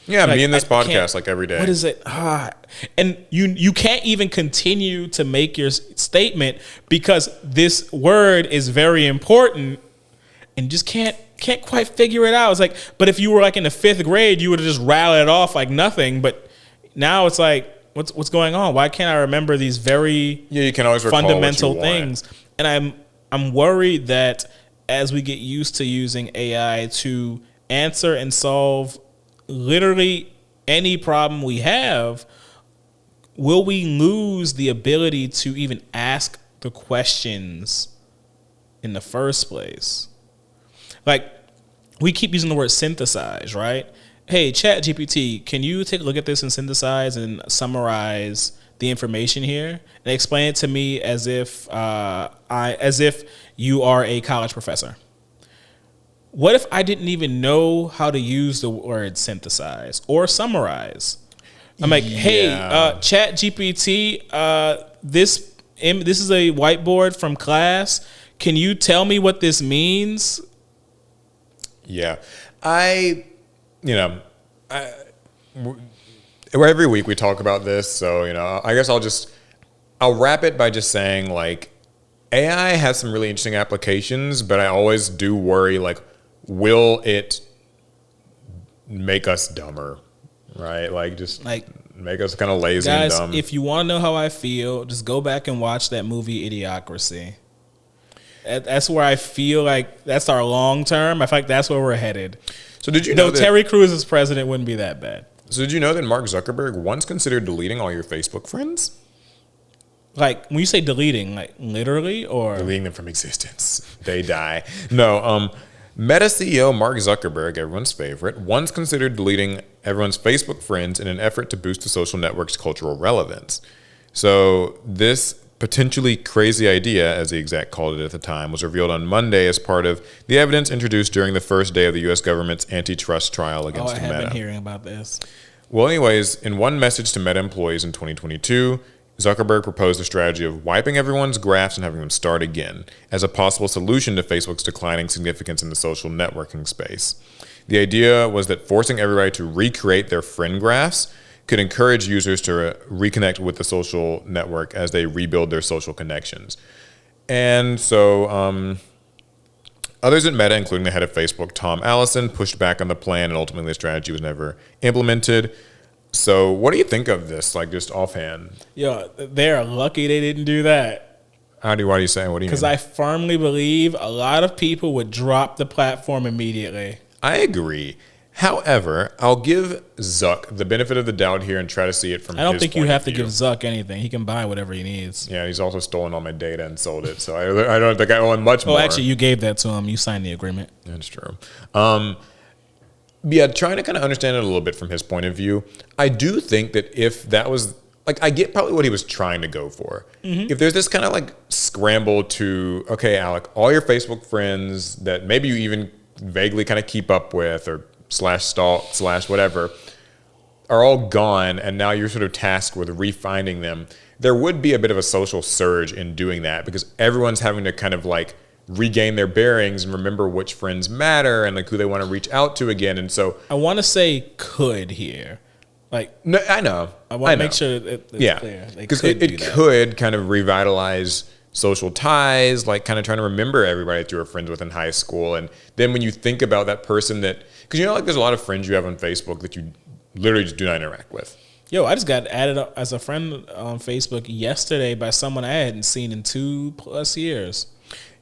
Yeah, like, me in this podcast like every day. What is it? And you can't even continue to make your statement because this word is very important and just can't quite figure it out. It's like, but if you were like in the 5th grade, you would have just rattled it off like nothing. But now it's like, what's going on? Why can't I remember these very you can always fundamental things? And I'm worried that as we get used to using AI to answer and solve literally any problem we have, will we lose the ability to even ask the questions in the first place? Like, we keep using the word synthesize, right? Hey, ChatGPT, can you take a look at this and synthesize and summarize the information here and explain it to me as if you are a college professor? What if I didn't even know how to use the word synthesize or summarize? I'm like, hey, ChatGPT, this is a whiteboard from class. Can you tell me what this means? Yeah, every week we talk about this, so I guess I'll wrap it by just saying, like, AI has some really interesting applications, but I always do worry, like, will it make us dumber, right? Like, just make us kind of lazy and dumb. Guys, if you want to know how I feel, just go back and watch that movie Idiocracy. That's where I feel like that's our long term. I feel like that's where we're headed. So did you know that Terry Crews as president wouldn't be that bad? So did you know that Mark Zuckerberg once considered deleting all your Facebook friends? Like, when you say deleting, like literally, or deleting them from existence, they die. No, Meta CEO Mark Zuckerberg, everyone's favorite, once considered deleting everyone's Facebook friends in an effort to boost the social network's cultural relevance. So this potentially crazy idea, as the exec called it at the time, was revealed on Monday as part of the evidence introduced during the first day of the U.S. government's antitrust trial against Meta. I have been hearing about this. Well, anyways, in one message to Meta employees in 2022, Zuckerberg proposed a strategy of wiping everyone's graphs and having them start again as a possible solution to Facebook's declining significance in the social networking space. The idea was that forcing everybody to recreate their friend graphs could encourage users to reconnect with the social network as they rebuild their social connections. And so others at Meta, including the head of Facebook, Tom Allison, pushed back on the plan, and ultimately the strategy was never implemented. So what do you think of this, like, just offhand? Yeah, they're lucky they didn't do that. Why are you saying? What do you mean? Because I firmly believe a lot of people would drop the platform immediately. I agree. However, I'll give Zuck the benefit of the doubt here and try to see it from his point of view. I don't think you have to give Zuck anything. He can buy whatever he needs. Yeah, he's also stolen all my data and sold it, so I don't think I owe him much more. Oh, actually, you gave that to him. You signed the agreement. That's true. Yeah, trying to kind of understand it a little bit from his point of view, I do think that if that was, like, I get probably what he was trying to go for. Mm-hmm. If there's this kind of, like, scramble to, okay, Alec, all your Facebook friends that maybe you even vaguely kind of keep up with or /stalk / whatever are all gone, and now you're sort of tasked with refinding them, there would be a bit of a social surge in doing that because everyone's having to kind of, like, regain their bearings and remember which friends matter and, like, who they want to reach out to again. And so I want to say could here. Like, no, I know. I want to make sure it's clear. Because it could kind of revitalize social ties, like kind of trying to remember everybody that you were friends with in high school. And then when you think about that person that, because like there's a lot of friends you have on Facebook that you literally just do not interact with. Yo, I just got added up as a friend on Facebook yesterday by someone I hadn't seen in 2+ years.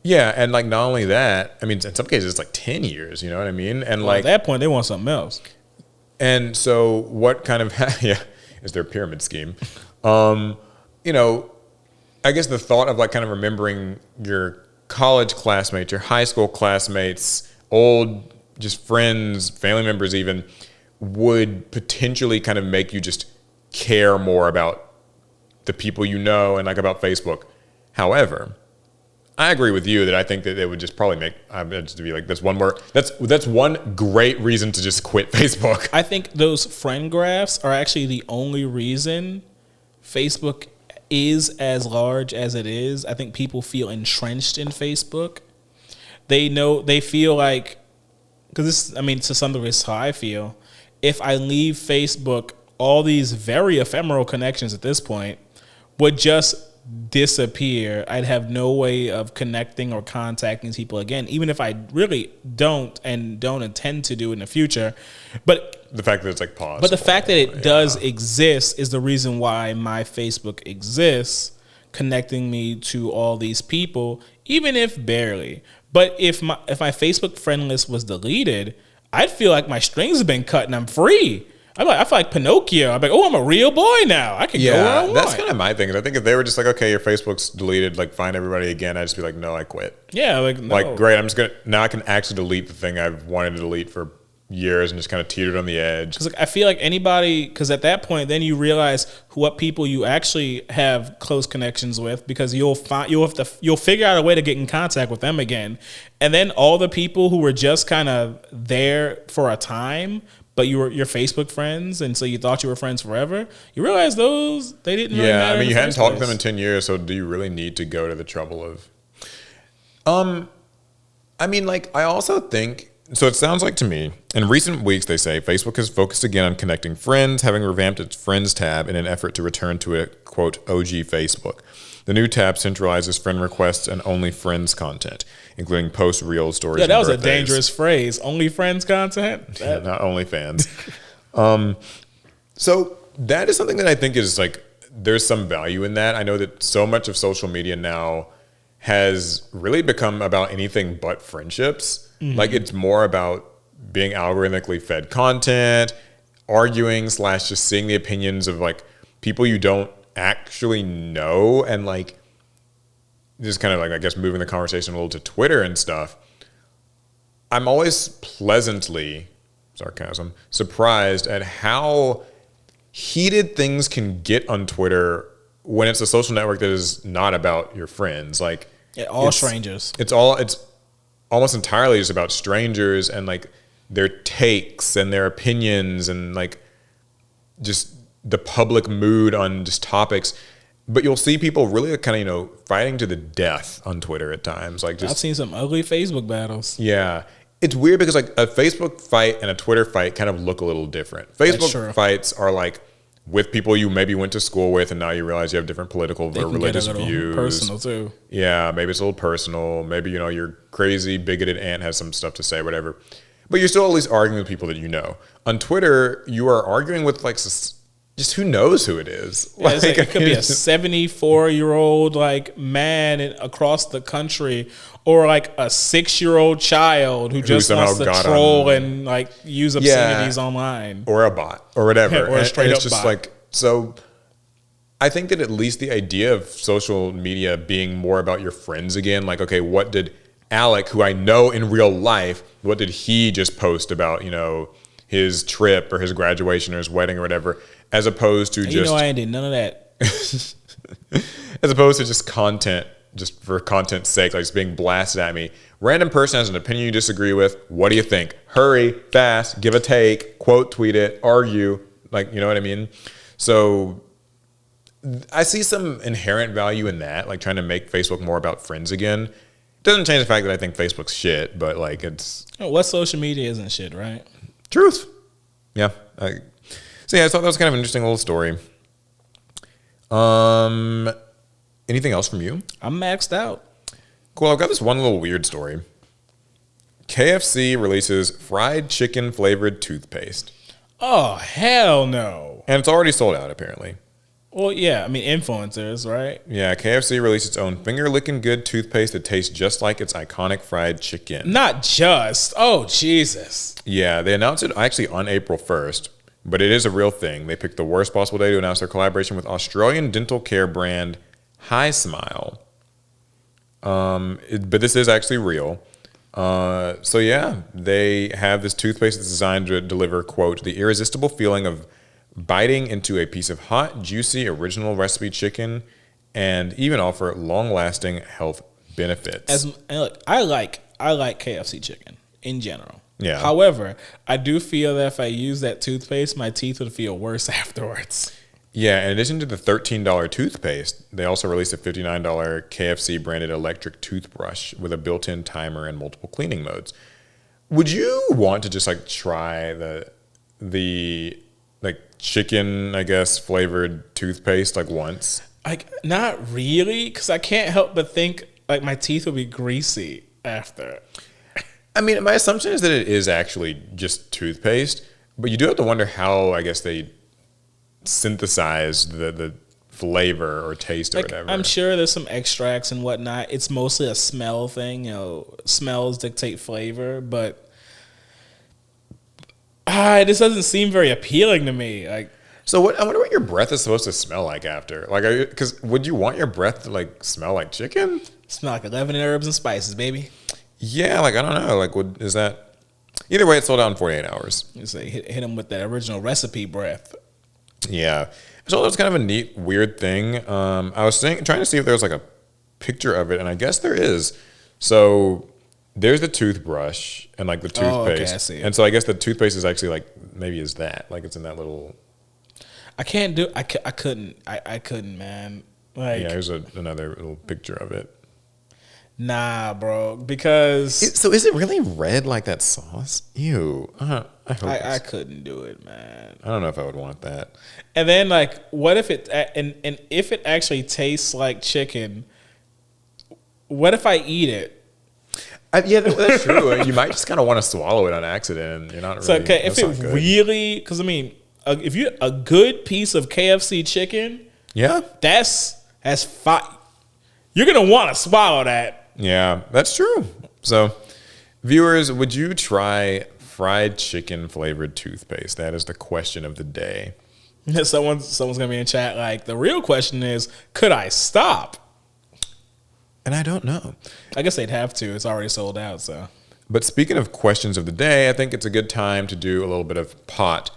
Yeah, and like not only that, I mean, in some cases it's like 10 years, you know what I mean? And at that point, they want something else. And so what kind of, is their pyramid scheme? I guess the thought of like kind of remembering your college classmates, your high school classmates, old just friends, family members even, would potentially kind of make you just care more about the people you know and like about Facebook. However, I agree with you that I think that it would just probably make just to be like that's one great reason to just quit Facebook. I think those friend graphs are actually the only reason Facebook is as large as it is. I think people feel entrenched in Facebook. They feel like, because to some degree, it's how I feel. If I leave Facebook, all these very ephemeral connections at this point would just disappear. I'd have no way of connecting or contacting people again, even if I really don't intend to do in the future. But the fact that it's like paused. But the fact that it does exist is the reason why my Facebook exists, connecting me to all these people, even if barely. But if my Facebook friend list was deleted, I'd feel like my strings have been cut and I'm free. I feel like Pinocchio. I'm like, oh, I'm a real boy now. I can go where I want. That's kind of my thing. I think if they were just like, okay, your Facebook's deleted, like find everybody again, I'd just be like, no, I quit. Yeah, like, no. Like, great, now I can actually delete the thing I've wanted to delete for years and just kind of teetered on the edge. Because I feel like because at that point, then you realize what people you actually have close connections with, because you'll figure out a way to get in contact with them again. And then all the people who were just kind of there for a time, but you were your Facebook friends, and so you thought you were friends forever, you realize they didn't really matter. Yeah, I mean, you hadn't talked to them in 10 years, so do you really need to go to the trouble of... I mean, like, I also think... So it sounds like to me, in recent weeks, they say, Facebook has focused again on connecting friends, having revamped its Friends tab in an effort to return to a, quote, OG Facebook. The new tab centralizes friend requests and only friends content, including posts, reels, stories, and that was birthdays. A dangerous phrase. Only friends content? Not only fans. So that is something that I think is like, there's some value in that. I know that so much of social media now has really become about anything but friendships. Mm-hmm. Like, it's more about being algorithmically fed content, arguing / just seeing the opinions of like people you don't actually know, and like just kind of like, I guess, moving the conversation a little to Twitter and stuff. I'm always pleasantly, sarcasm, surprised at how heated things can get on Twitter when it's a social network that is not about your friends. Like, strangers. It's almost entirely just about strangers and like their takes and their opinions and like just the public mood on just topics. But you'll see people really kind of, fighting to the death on Twitter at times. Like, just, I've seen some ugly Facebook battles. Yeah. It's weird because like a Facebook fight and a Twitter fight kind of look a little different. Facebook fights are like with people you maybe went to school with, and now you realize you have different political or religious views. Personal too. Yeah, maybe it's a little personal. Maybe, your crazy, bigoted aunt has some stuff to say, whatever. But you're still at least arguing with people that you know. On Twitter, you are arguing with like just who knows who it is. Yeah, like, it could be a 74-year-old like man across the country, or like a 6-year-old child who just wants to troll and like use obscenities online, or a bot or whatever. Or a straight up it's just bot. Like, so I think that at least the idea of social media being more about your friends again, like, okay, what did Alec, who I know in real life, what did he just post about, his trip or his graduation or his wedding or whatever, as opposed to I ain't did none of that. As opposed to just content, just for content's sake, like it's being blasted at me. Random person has an opinion you disagree with. What do you think? Hurry, fast, give a take, quote tweet it, argue. Like, you know what I mean? So I see some inherent value in that, like trying to make Facebook more about friends again. It doesn't change the fact that I think Facebook's shit, but like it's... What social media isn't shit, right? Truth. Yeah. So yeah, I thought that was kind of an interesting little story. Anything else from you? I'm maxed out. Cool. I've got this one little weird story. KFC releases fried chicken flavored toothpaste. Oh, hell no. And it's already sold out, apparently. Well, yeah, I mean, influencers, right? Yeah, KFC released its own finger-licking good toothpaste that tastes just like its iconic fried chicken. Not just. Oh, Jesus. Yeah, they announced it actually on April 1st, but it is a real thing. They picked the worst possible day to announce their collaboration with Australian dental care brand Hi Smile. But this is actually real. So yeah, they have this toothpaste that's designed to deliver, quote, the irresistible feeling of biting into a piece of hot, juicy, original recipe chicken, and even offer long-lasting health benefits. Look, I like KFC chicken in general. Yeah. However, I do feel that if I use that toothpaste, my teeth would feel worse afterwards. Yeah, in addition to the $13 toothpaste, they also released a $59 KFC branded electric toothbrush with a built-in timer and multiple cleaning modes. Would you want to just like try the like chicken, I guess, flavored toothpaste like once? Like, not really, because I can't help but think like my teeth will be greasy after. I mean, my assumption is that it is actually just toothpaste, but you do have to wonder how, I guess, they synthesize the flavor or taste or whatever. I'm sure there's some extracts and whatnot. It's mostly a smell thing. You know, smells dictate flavor, but this doesn't seem very appealing to me. Like, so what? I wonder what your breath is supposed to smell like after. Like, because would you want your breath to like smell like chicken? Smell like 11 herbs and spices, baby. Yeah, like I don't know. Like, is that? Either way, it sold out in 48 hours. You say hit him with that original recipe breath. Yeah, so that's kind of a neat, weird thing. I was trying to see if there was like a picture of it, and I guess there is. So there's the toothbrush and like the toothpaste, okay, I see it. And so I guess the toothpaste is actually like maybe is that like it's in that little. I can't do. I couldn't, man. Like, Yeah, here's another little picture of it. Nah, bro. Because So is it really red like that sauce? Ew. I hope I couldn't do it, man. I don't know if I would want that. And then like, what if it and if it actually tastes like chicken? What if I eat it? Yeah, that's true. You might just kind of want to swallow it on accident, and you're not really. So okay, if it really, because I mean, if you a good piece of KFC chicken, yeah, that's fine. You're gonna want to swallow that. Yeah, that's true. So, viewers, would you try fried chicken flavored toothpaste? That is the question of the day. Someone's gonna be in chat like, the real question is, could I stop? And I don't know. I guess they'd have to. It's already sold out. So, but speaking of questions of the day, I think it's a good time to do a little bit of pot.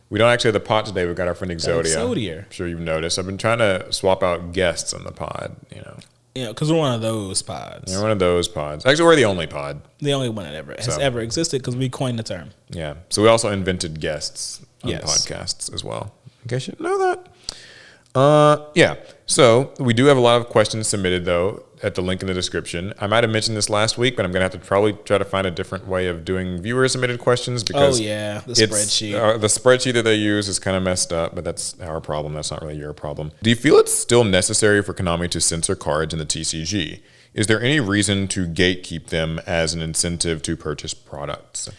We don't actually have the pot today. We've got our friend Exodia. I'm sure you've noticed. I've been trying to swap out guests on the pod, you know. Yeah, because we're one of those pods. We're one of those pods. Actually, we're the only pod. The only one that has ever existed because we coined the term. Yeah. So we also invented guests on podcasts as well. In case you didn't know that. Yeah. So we do have a lot of questions submitted, though, at the link in the description. I might have mentioned this last week, but I'm going to have to probably try to find a different way of doing viewer-submitted questions because the spreadsheet. The spreadsheet that they use is kind of messed up, but that's our problem. That's not really your problem. Do you feel it's still necessary for Konami to censor cards in the TCG? Is there any reason to gatekeep them as an incentive to purchase products?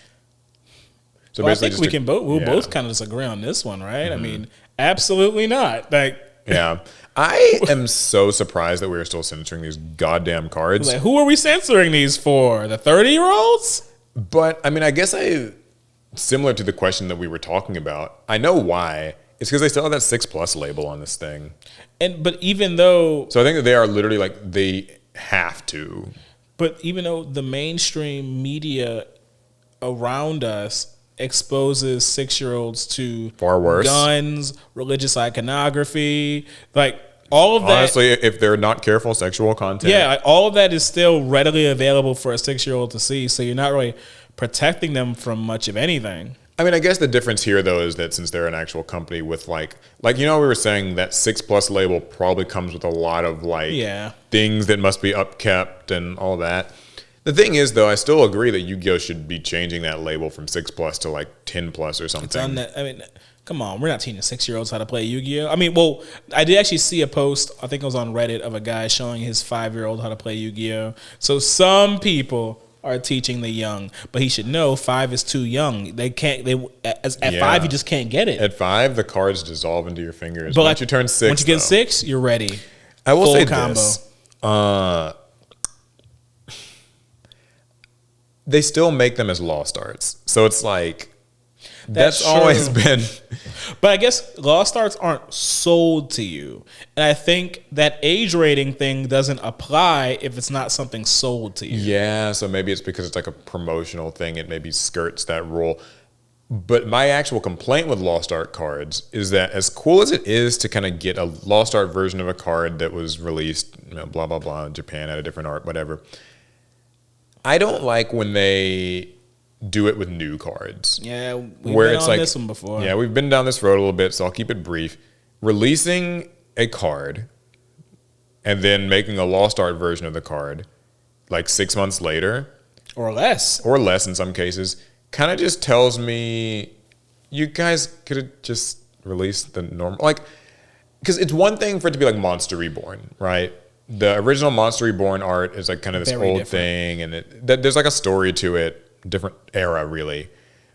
So I think we'll both kind of disagree on this one, right? Mm-hmm. I mean, absolutely not. Like, yeah. I am so surprised that we're still censoring these goddamn cards. Like, who are we censoring these for? The 30-year-olds? But, I mean, I guess similar to the question that we were talking about, I know why. It's because they still have that 6+ label on this thing. But even though... So I think that they are literally like, they have to. But even though the mainstream media around us exposes 6-year-olds to far worse guns, religious iconography, like all of that. Honestly, if they're not careful, sexual content. Yeah, like all of that is still readily available for a 6-year-old to see. So you're not really protecting them from much of anything. I mean, I guess the difference here, though, is that since they're an actual company with like you know, we were saying that 6+ label probably comes with a lot of things that must be upkept and all that. The thing is, though, I still agree that Yu-Gi-Oh should be changing that label from 6+ to like 10+ or something. It's on that. I mean, come on, we're not teaching 6-year-olds how to play Yu-Gi-Oh. I mean, well, I did actually see a post. I think it was on Reddit of a guy showing his 5-year-old how to play Yu-Gi-Oh. So some people are teaching the young, but he should know 5 is too young. They can't. At 5, you just can't get it. At 5, the cards dissolve into your fingers. But once you turn 6, once you get 6, you're ready. I will Full say combo. this. They still make them as lost arts, so it's like that's always been. But I guess lost arts aren't sold to you, and I think that age rating thing doesn't apply if it's not something sold to you. Yeah, so maybe it's because it's like a promotional thing. It maybe skirts that rule. But my actual complaint with lost art cards is that as cool as it is to kind of get a lost art version of a card that was released, blah blah blah, in Japan had a different art, whatever. I don't like when they do it with new cards. Yeah, we've been on this one before. Yeah, we've been down this road a little bit, so I'll keep it brief. Releasing a card and then making a lost art version of the card like 6 months later. Or less in some cases, kind of just tells me you guys could have just released the normal. Like, because it's one thing for it to be like Monster Reborn, right? The original Monster Reborn art is like kind of this Very old different thing, and there's like a story to it, different era really.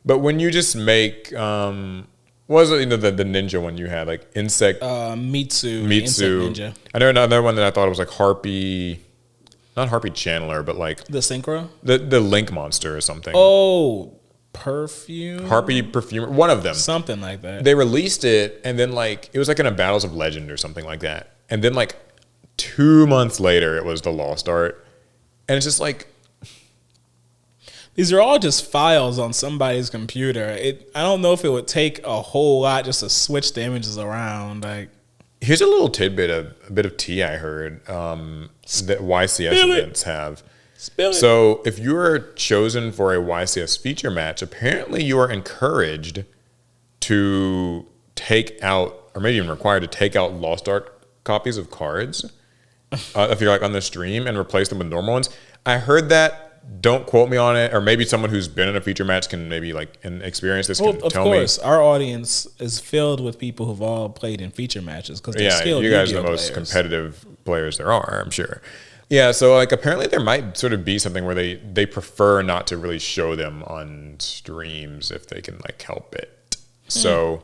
But when you just make, what was it, the ninja one you had, like Insect Mitsu Insect Ninja. I know another one that I thought was like Harpy, not Harpy Channeler, but like the Synchro, the Link monster or something. Oh, Perfume, Harpy Perfumer, one of them, something like that. They released it, and then like it was like in a Battles of Legend or something like that, and then like 2 months later, it was the lost art. And it's just like, these are all just files on somebody's computer. I don't know if it would take a whole lot just to switch the images around. Like, here's a little tidbit of a bit of tea I heard that YCS events have. So if you're chosen for a YCS feature match, apparently you are encouraged to take out, or maybe even required to take out lost art copies of cards. If you're like on the stream, and replace them with normal ones. I heard that. Don't quote me on it, or maybe someone who's been in a feature match can maybe like and experience this. Can of tell me. Course, our audience is filled with people who've all played in feature matches because they're skilled. You guys are the most competitive players there are, I'm sure. Yeah, so like apparently there might sort of be something where they prefer not to really show them on streams if they can like help it. So.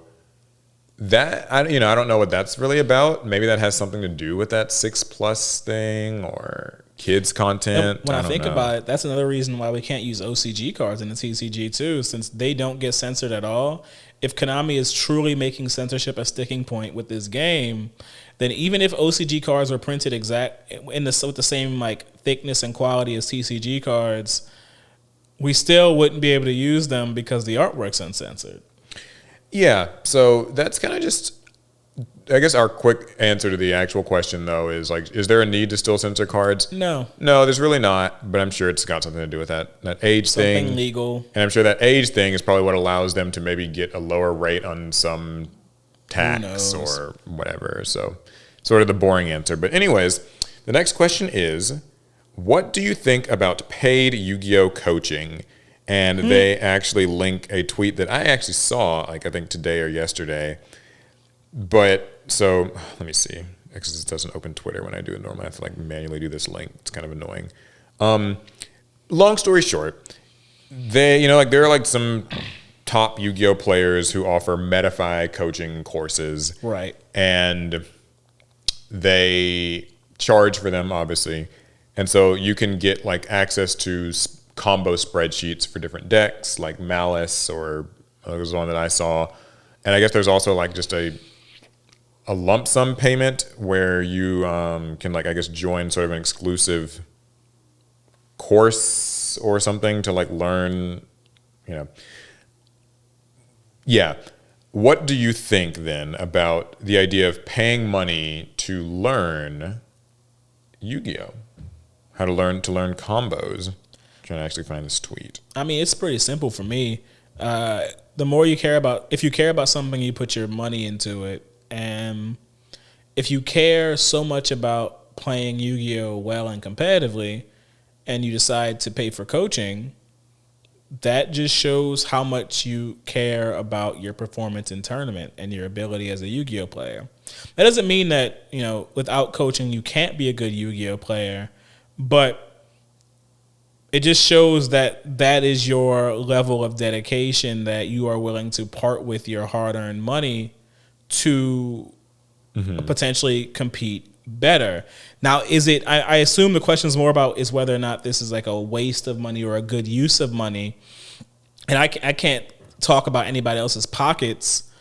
That I don't know what that's really about. Maybe that has something to do with that 6+ thing or kids content. When I think about it, that's another reason why we can't use OCG cards in the TCG too, since they don't get censored at all. If Konami is truly making censorship a sticking point with this game, then even if OCG cards were printed with the same like thickness and quality as TCG cards, we still wouldn't be able to use them because the artwork's uncensored. Yeah, so that's kind of just, I guess our quick answer to the actual question, though, is like, is there a need to still censor cards? No, there's really not, but I'm sure it's got something to do with that age thing. Something legal. And I'm sure that age thing is probably what allows them to maybe get a lower rate on some tax or whatever. So sort of the boring answer. But anyways, the next question is, what do you think about paid Yu-Gi-Oh coaching? And they actually link a tweet that I actually saw, like I think today or yesterday. But so let me see, because it doesn't open Twitter when I do it normally. I have to like manually do this link. It's kind of annoying. Long story short, there are like some top Yu-Gi-Oh players who offer Metafy coaching courses, right? And they charge for them, obviously, and so you can get like access to combo spreadsheets for different decks, like Malice, or there was one that I saw. And I guess there's also like just a lump sum payment where you can like, I guess, join sort of an exclusive course or something to like learn, Yeah. What do you think then about the idea of paying money to learn Yu-Gi-Oh? How to learn combos? Trying to actually find this tweet. I mean, it's pretty simple for me. The more you care about, if you care about something, you put your money into it. And if you care so much about playing Yu-Gi-Oh well and competitively, and you decide to pay for coaching, that just shows how much you care about your performance in tournament and your ability as a Yu-Gi-Oh player. That doesn't mean that, without coaching you can't be a good Yu-Gi-Oh player, but it just shows that that is your level of dedication, that you are willing to part with your hard-earned money to potentially compete better. Now, is it, I assume the question is more about is whether or not this is like a waste of money or a good use of money. And I can't talk about anybody else's pockets,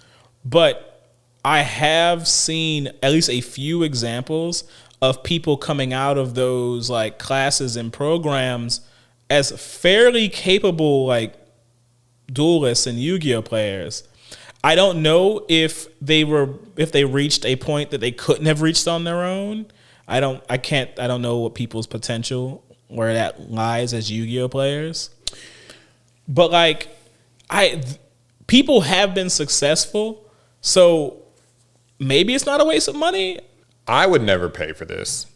but I have seen at least a few examples of people coming out of those like classes and programs as fairly capable like duelists and Yu-Gi-Oh players. I don't know if they reached a point that they couldn't have reached on their own. I don't know what people's potential, where that lies as Yu-Gi-Oh players. But like people have been successful, so maybe it's not a waste of money. I would never pay for this.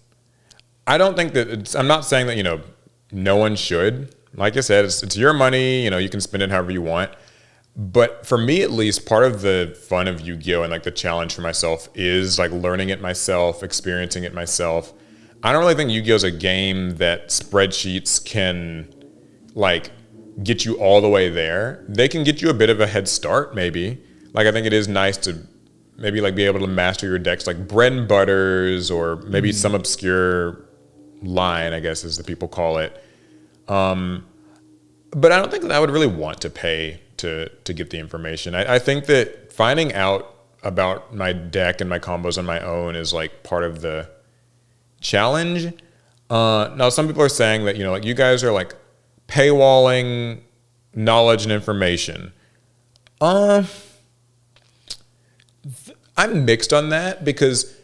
I don't think that I'm not saying that, no one should. Like I said, it's your money, you can spend it however you want. But for me, at least, part of the fun of Yu-Gi-Oh! And like the challenge for myself is like learning it myself, experiencing it myself. I don't really think Yu-Gi-Oh! Is a game that spreadsheets can like get you all the way there. They can get you a bit of a head start, maybe. Like I think it is nice to maybe like be able to master your decks like bread and butters, or maybe some obscure line, I guess as the people call it. But I don't think that I would really want to pay to get the information. I think that finding out about my deck and my combos on my own is like part of the challenge. Now some people are saying that, like you guys are like paywalling knowledge and information. I'm mixed on that because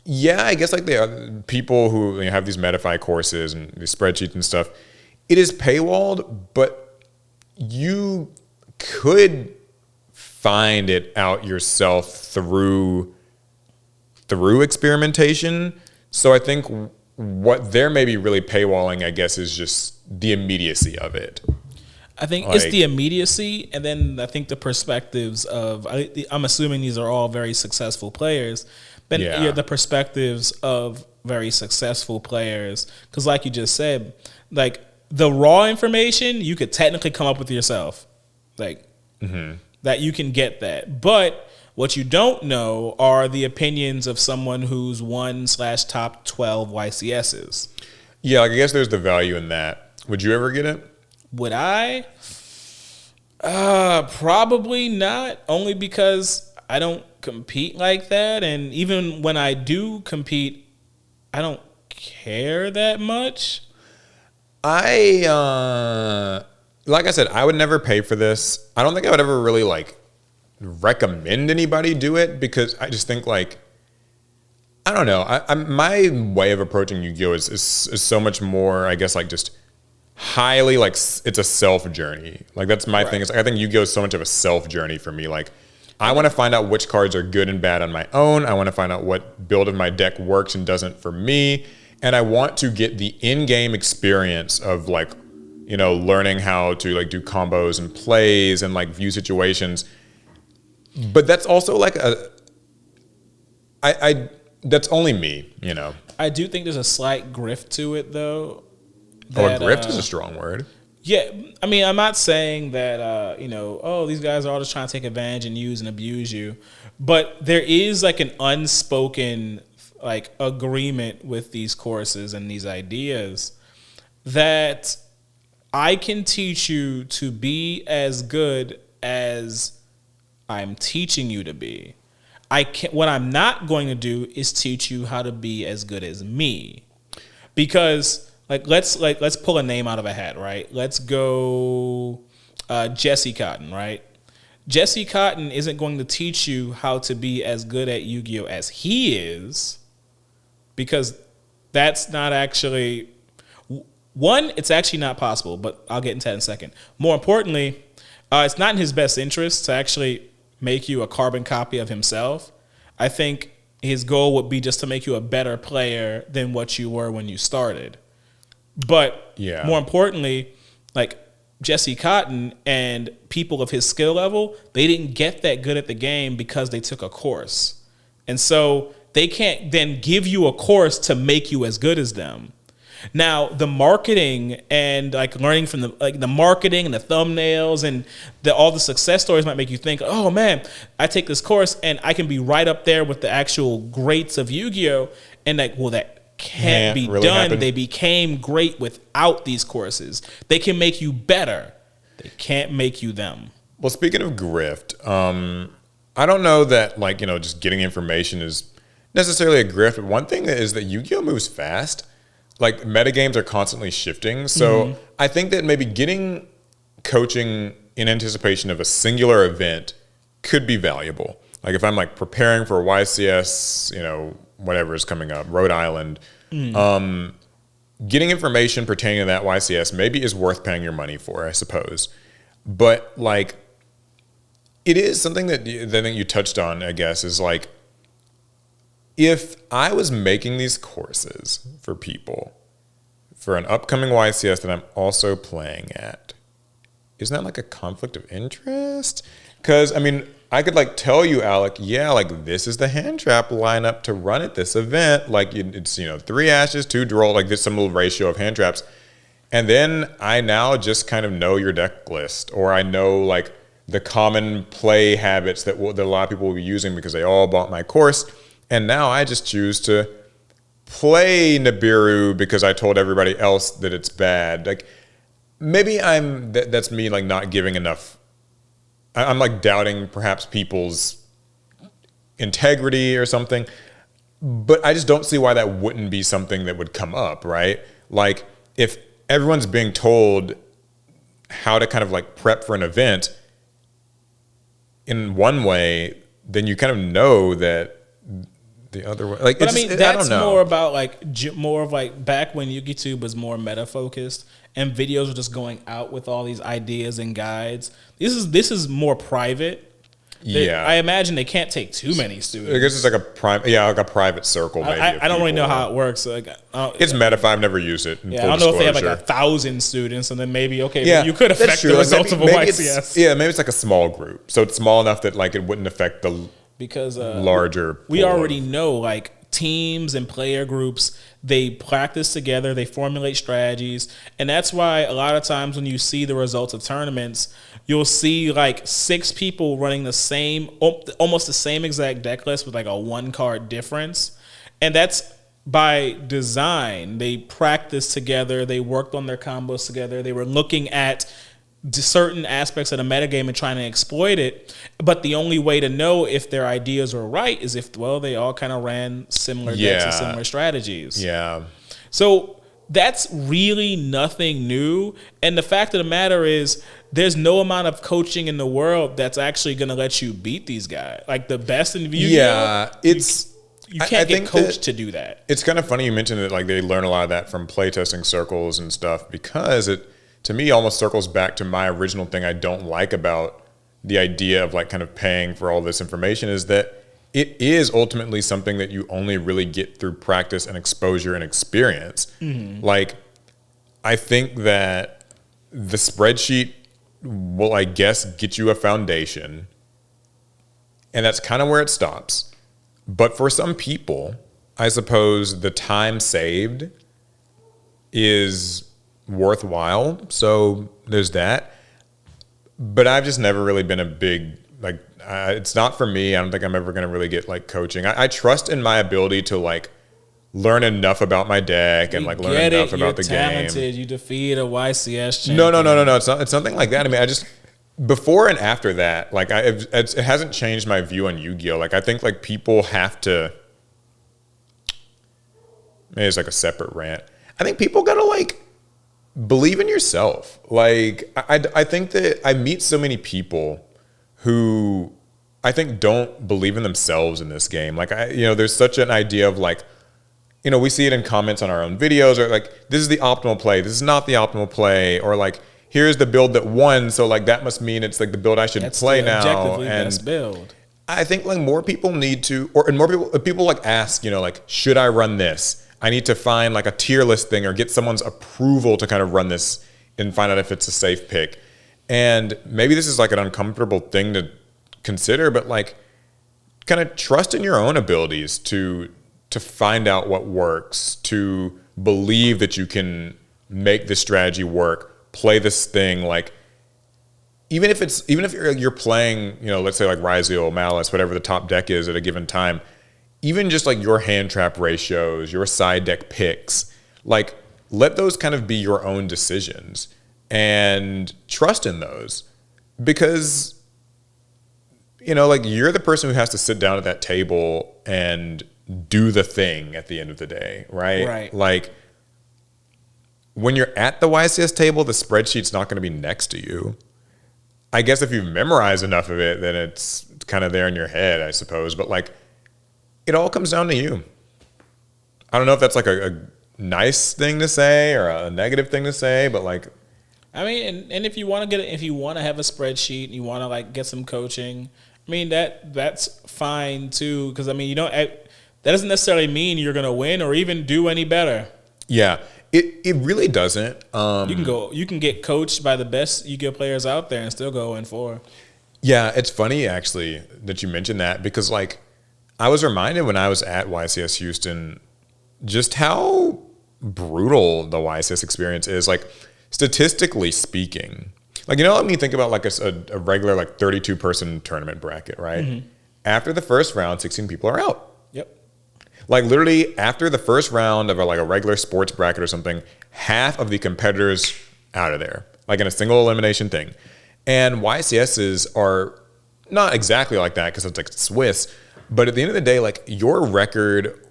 I guess like the people who have these Metafy courses and these spreadsheets and stuff, it is paywalled, but you could find it out yourself through experimentation. So I think what they're maybe really paywalling, I guess, is just the immediacy of it. I think it's the immediacy, and then I think the perspectives of, I'm assuming these are all very successful players, but the perspectives of very successful players, because like you just said, like the raw information you could technically come up with yourself, like that you can get that. But what you don't know are the opinions of someone who's won/top 12 YCSs. Yeah, like I guess there's the value in that. Would you ever get it? Would I? Probably not, only because I don't compete like that, and even when I do compete, I don't care that much. Like I said, I would never pay for this. I don't think I would ever really like recommend anybody do it, because I just think like, I don't know. My way of approaching Yu-Gi-Oh! is so much more, I guess, like just highly like it's a self journey. Like that's my thing. Is I think Yu-Gi-Oh! Is so much of a self journey for me. Like I want to find out which cards are good and bad on my own. I want to find out what build of my deck works and doesn't for me. And I want to get the in-game experience of like, learning how to like do combos and plays and like view situations. But that's also like that's only me, I do think there's a slight grift to it, though. A grift is a strong word. Yeah, I mean, I'm not saying that, these guys are all just trying to take advantage and use and abuse you. But there is like an unspoken like agreement with these courses and these ideas that I can teach you to be as good as I'm teaching you to be. What I'm not going to do is teach you how to be as good as me, because let's pull a name out of a hat, right? Let's go Jesse Cotton, right? Jesse Cotton isn't going to teach you how to be as good at Yu-Gi-Oh! As he is, because that's not actually, one, it's actually not possible, but I'll get into that in a second. More importantly, it's not in his best interest to actually make you a carbon copy of himself. I think his goal would be just to make you a better player than what you were when you started. But Yeah. more importantly, like Jesse Cotton and people of his skill level, they didn't get that good at the game because they took a course. And so they can't then give you a course to make you as good as them. Now, the marketing and like learning from the marketing and the thumbnails and all the success stories might make you think, oh man, I take this course and I can be right up there with the actual greats of Yu-Gi-Oh! And like, well, that can't be really done. happen. They became great without these courses. They can make you better. They can't make you them. Well, speaking of grift, I don't know that like, just getting information is necessarily a grift. But one thing is that Yu-Gi-Oh! Moves fast. Like metagames are constantly shifting. So I think that maybe getting coaching in anticipation of a singular event could be valuable. Like if I'm like preparing for YCS, whatever is coming up, Rhode Island, getting information pertaining to that YCS maybe is worth paying your money for, I suppose. But like, it is something that I think you touched on, I guess, is like, if I was making these courses for people for an upcoming YCS that I'm also playing at, isn't that like a conflict of interest? Because, I mean, I could like tell you, Alec, yeah, like this is the hand trap lineup to run at this event. Like it's, 3 ashes, 2 draw, like this some little ratio of hand traps. And then I now just kind of know your deck list, or I know like the common play habits that a lot of people will be using because they all bought my course. And now I just choose to play Nibiru because I told everybody else that it's bad. Like maybe that's me like not giving enough. I'm like doubting perhaps people's integrity or something. But I just don't see why that wouldn't be something that would come up, right? Like if everyone's being told how to kind of like prep for an event in one way, then you kind of know that the other way, like, but I mean, just, that's I don't know. more about like more of like back when YouTube was more meta focused and videos were just going out with all these ideas and guides. This is more private. I imagine they can't take too many students. I guess it's like a private circle. Maybe I don't really know how it works. Like, it's meta. I've never used it. Yeah, I don't know if they have like 1,000 students, and then maybe you could that's affect true. the Like results of a YCS. Maybe it's like a small group, so it's small enough that like it wouldn't affect the larger. We already know like teams and player groups, they practice together, they formulate strategies, and that's why a lot of times when you see the results of tournaments, you'll see like 6 people running almost the same exact deck list with like a 1-card difference, and that's by design. They practiced together, they worked on their combos together, they were looking at certain aspects of the metagame and trying to exploit it. But the only way to know if their ideas were right is if, they all kind of ran similar decks and similar strategies. Yeah. So that's really nothing new. And the fact of the matter is there's no amount of coaching in the world that's actually going to let you beat these guys. Like the best in Yu-Gi-Oh! Yeah, You can't get coached to do that. It's kind of funny you mentioned that like they learn a lot of that from playtesting circles and stuff, because it, to me, almost circles back to my original thing I don't like about the idea of like kind of paying for all this information, is that it is ultimately something that you only really get through practice and exposure and experience. Mm-hmm. Like, I think that the spreadsheet will, I guess, get you a foundation, and that's kind of where it stops. But for some people, I suppose the time saved is worthwhile, so there's that. But I've just never really been a big it's not for me. I don't think I'm ever going to really get like coaching. I trust in my ability to like learn enough about my deck and like learn enough about the talented. game. You defeat a YCS champion. No. It's nothing like that. I mean, I just before and after that, like it hasn't changed my view on Yu-Gi-Oh. Like I think like people have to. Maybe it's like a separate rant. I think people gotta like believe in yourself. Like I think that I meet so many people who I think don't believe in themselves in this game. Like there's such an idea of like, we see it in comments on our own videos, or like, this is the optimal play, this is not the optimal play, or like, here's the build that won, so like that must mean it's like the build I should play now. Objectively best build. I think like more people need to, and more people like ask, like, should I run this? I need to find like a tier list thing or get someone's approval to kind of run this and find out if it's a safe pick. And maybe this is like an uncomfortable thing to consider, but like kind of trust in your own abilities to find out what works, to believe that you can make this strategy work, play this thing. Like even if you're playing, you know, let's say like Ryziel, Malice, whatever the top deck is at a given time, even just like your hand trap ratios, your side deck picks, like let those kind of be your own decisions and trust in those, because, you know, like you're the person who has to sit down at that table and do the thing at the end of the day, right? Right. Like when you're at the YCS table, the spreadsheet's not going to be next to you. I guess if you've memorized enough of it, then it's kind of there in your head, I suppose. But like, it all comes down to you. I don't know if that's like a nice thing to say or a negative thing to say, but like, I mean, and if you want to if you want to have a spreadsheet, you want to like get some coaching. I mean, that's fine too, because I mean, that doesn't necessarily mean you're going to win or even do any better. Yeah, it really doesn't. You can get coached by the best Yu-Gi-Oh players out there and still go 0-4. Yeah, it's funny actually that you mentioned that, because like I was reminded when I was at YCS Houston just how brutal the YCS experience is. Like statistically speaking, like, you know, let me think about like a regular like 32 person tournament bracket, right? Mm-hmm. After the first round, 16 people are out. Yep. Like literally after the first round of like a regular sports bracket or something, half of the competitors out of there, like in a single elimination thing. And YCSs are not exactly like that because it's like Swiss, but at the end of the day, like your record,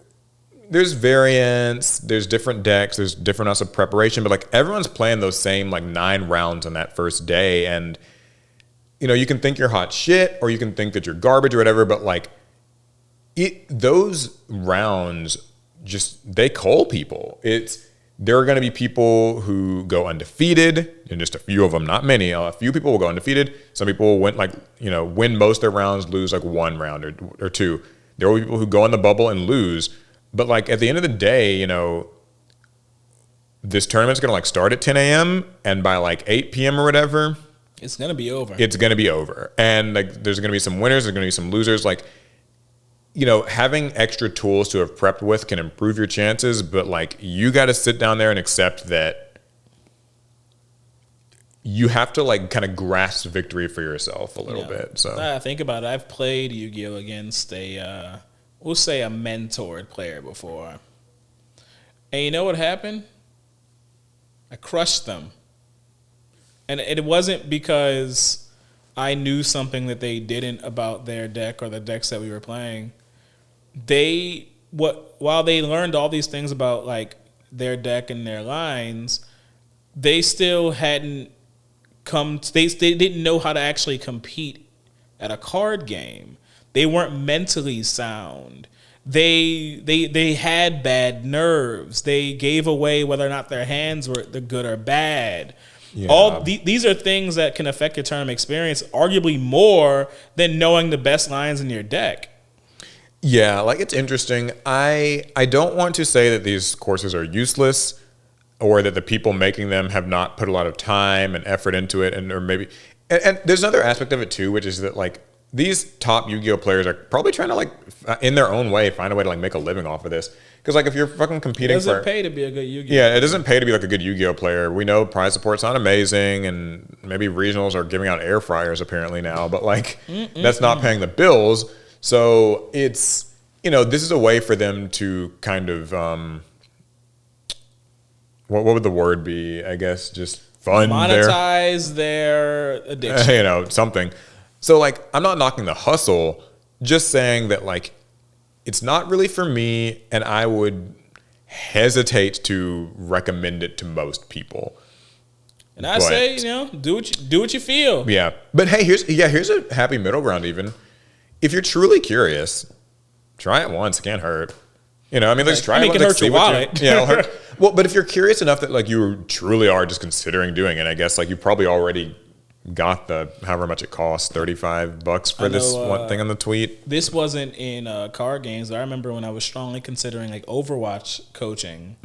there's variance, there's different decks, there's different amounts of preparation, but like everyone's playing those same like 9 rounds on that first day. And, you know, you can think you're hot shit or you can think that you're garbage or whatever, but like those rounds just, they cull people. There are going to be people who go undefeated, and just a few of them, not many. A few people will go undefeated. Some people will win most of their rounds, lose like 1 round or 2. There will be people who go on the bubble and lose. But like at the end of the day, you know, this tournament's going to like start at 10 a.m. and by like 8 p.m. or whatever, it's going to be over. It's going to be over. And like there's going to be some winners, there's going to be some losers. Like, you know, having extra tools to have prepped with can improve your chances, but like you got to sit down there and accept that you have to like kind of grasp victory for yourself a little bit. So I think about it. I've played Yu-Gi-Oh against we'll say a mentored player before. And you know what happened? I crushed them. And it wasn't because I knew something that they didn't about their deck or the decks that we were playing. While they learned all these things about like their deck and their lines, they still hadn't they didn't know how to actually compete at a card game. They weren't mentally sound. They had bad nerves. They gave away whether or not their hands were good or bad. Yeah. These are things that can affect your tournament experience arguably more than knowing the best lines in your deck. Yeah, like it's interesting. I don't want to say that these courses are useless or that the people making them have not put a lot of time and effort into it, and there's another aspect of it too, which is that like these top Yu-Gi-Oh players are probably trying to like in their own way find a way to like make a living off of this. Because like if you're fucking competing, it doesn't pay to be a good Yu-Gi-Oh. Yeah, it doesn't pay to be like a good Yu-Gi-Oh player. We know prize support's not amazing, and maybe regionals are giving out air fryers apparently now, but like that's not paying the bills. So it's, you know, this is a way for them to kind of what would the word be? I guess just fund monetize their addiction. You know, something. So like I'm not knocking the hustle, just saying that like it's not really for me, and I would hesitate to recommend it to most people. And I say, you know, do what you feel. Yeah. But hey, here's a happy middle ground even. If you're truly curious, try it once. It can't hurt. You know, I mean, let's try it. It can hurt your wallet. Yeah, it'll hurt. Well, but if you're curious enough that like you truly are just considering doing it, I guess like you probably already got the however much it costs, $35 for this one thing on the tweet. This wasn't in card games. I remember when I was strongly considering like Overwatch coaching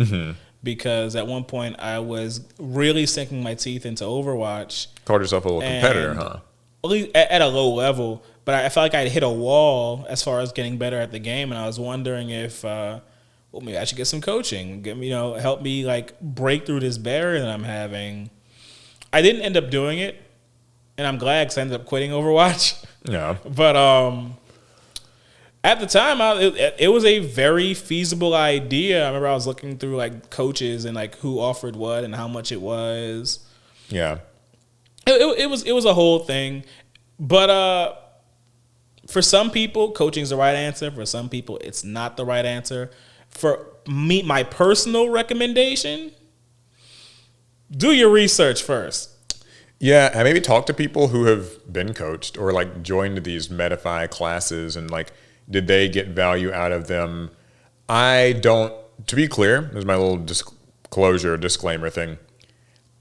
because at one point I was really sinking my teeth into Overwatch. Called yourself a little competitor, huh? At least at a low level, but I felt like I'd hit a wall as far as getting better at the game, and I was wondering if maybe I should get some coaching, help me like break through this barrier that I'm having. I didn't end up doing it, and I'm glad because I ended up quitting Overwatch. Yeah. But at the time, it was a very feasible idea. I remember I was looking through like coaches and like who offered what and how much it was. Yeah. It was a whole thing. But for some people, coaching is the right answer. For some people, it's not the right answer. For me, my personal recommendation, do your research first. Yeah, and maybe talk to people who have been coached or like joined these Medify classes and like, did they get value out of them? To be clear, this is my little disclaimer thing.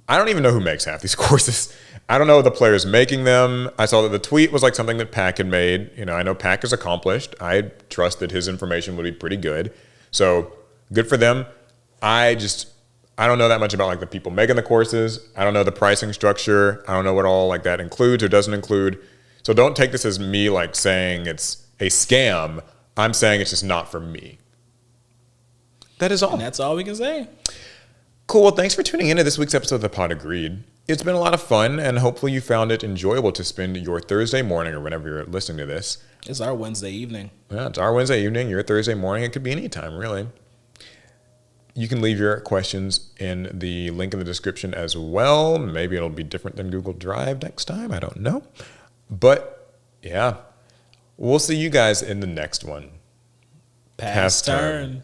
I don't even know who makes half these courses. I don't know the players making them. I saw that the tweet was like something that Pac had made. I know Pac is accomplished. I trust that his information would be pretty good. So good for them. I don't know that much about like the people making the courses. I don't know the pricing structure. I don't know what all like that includes or doesn't include. So don't take this as me like saying it's a scam. I'm saying it's just not for me. That is all. And that's all we can say. Cool. Well, thanks for tuning into this week's episode of The Pod Agreed. It's been a lot of fun, and hopefully you found it enjoyable to spend your Thursday morning or whenever you're listening to this. It's our Wednesday evening. Yeah, it's our Wednesday evening, your Thursday morning. It could be any time, really. You can leave your questions in the link in the description as well. Maybe it'll be different than Google Drive next time. I don't know. But, yeah, we'll see you guys in the next one. Pass turn.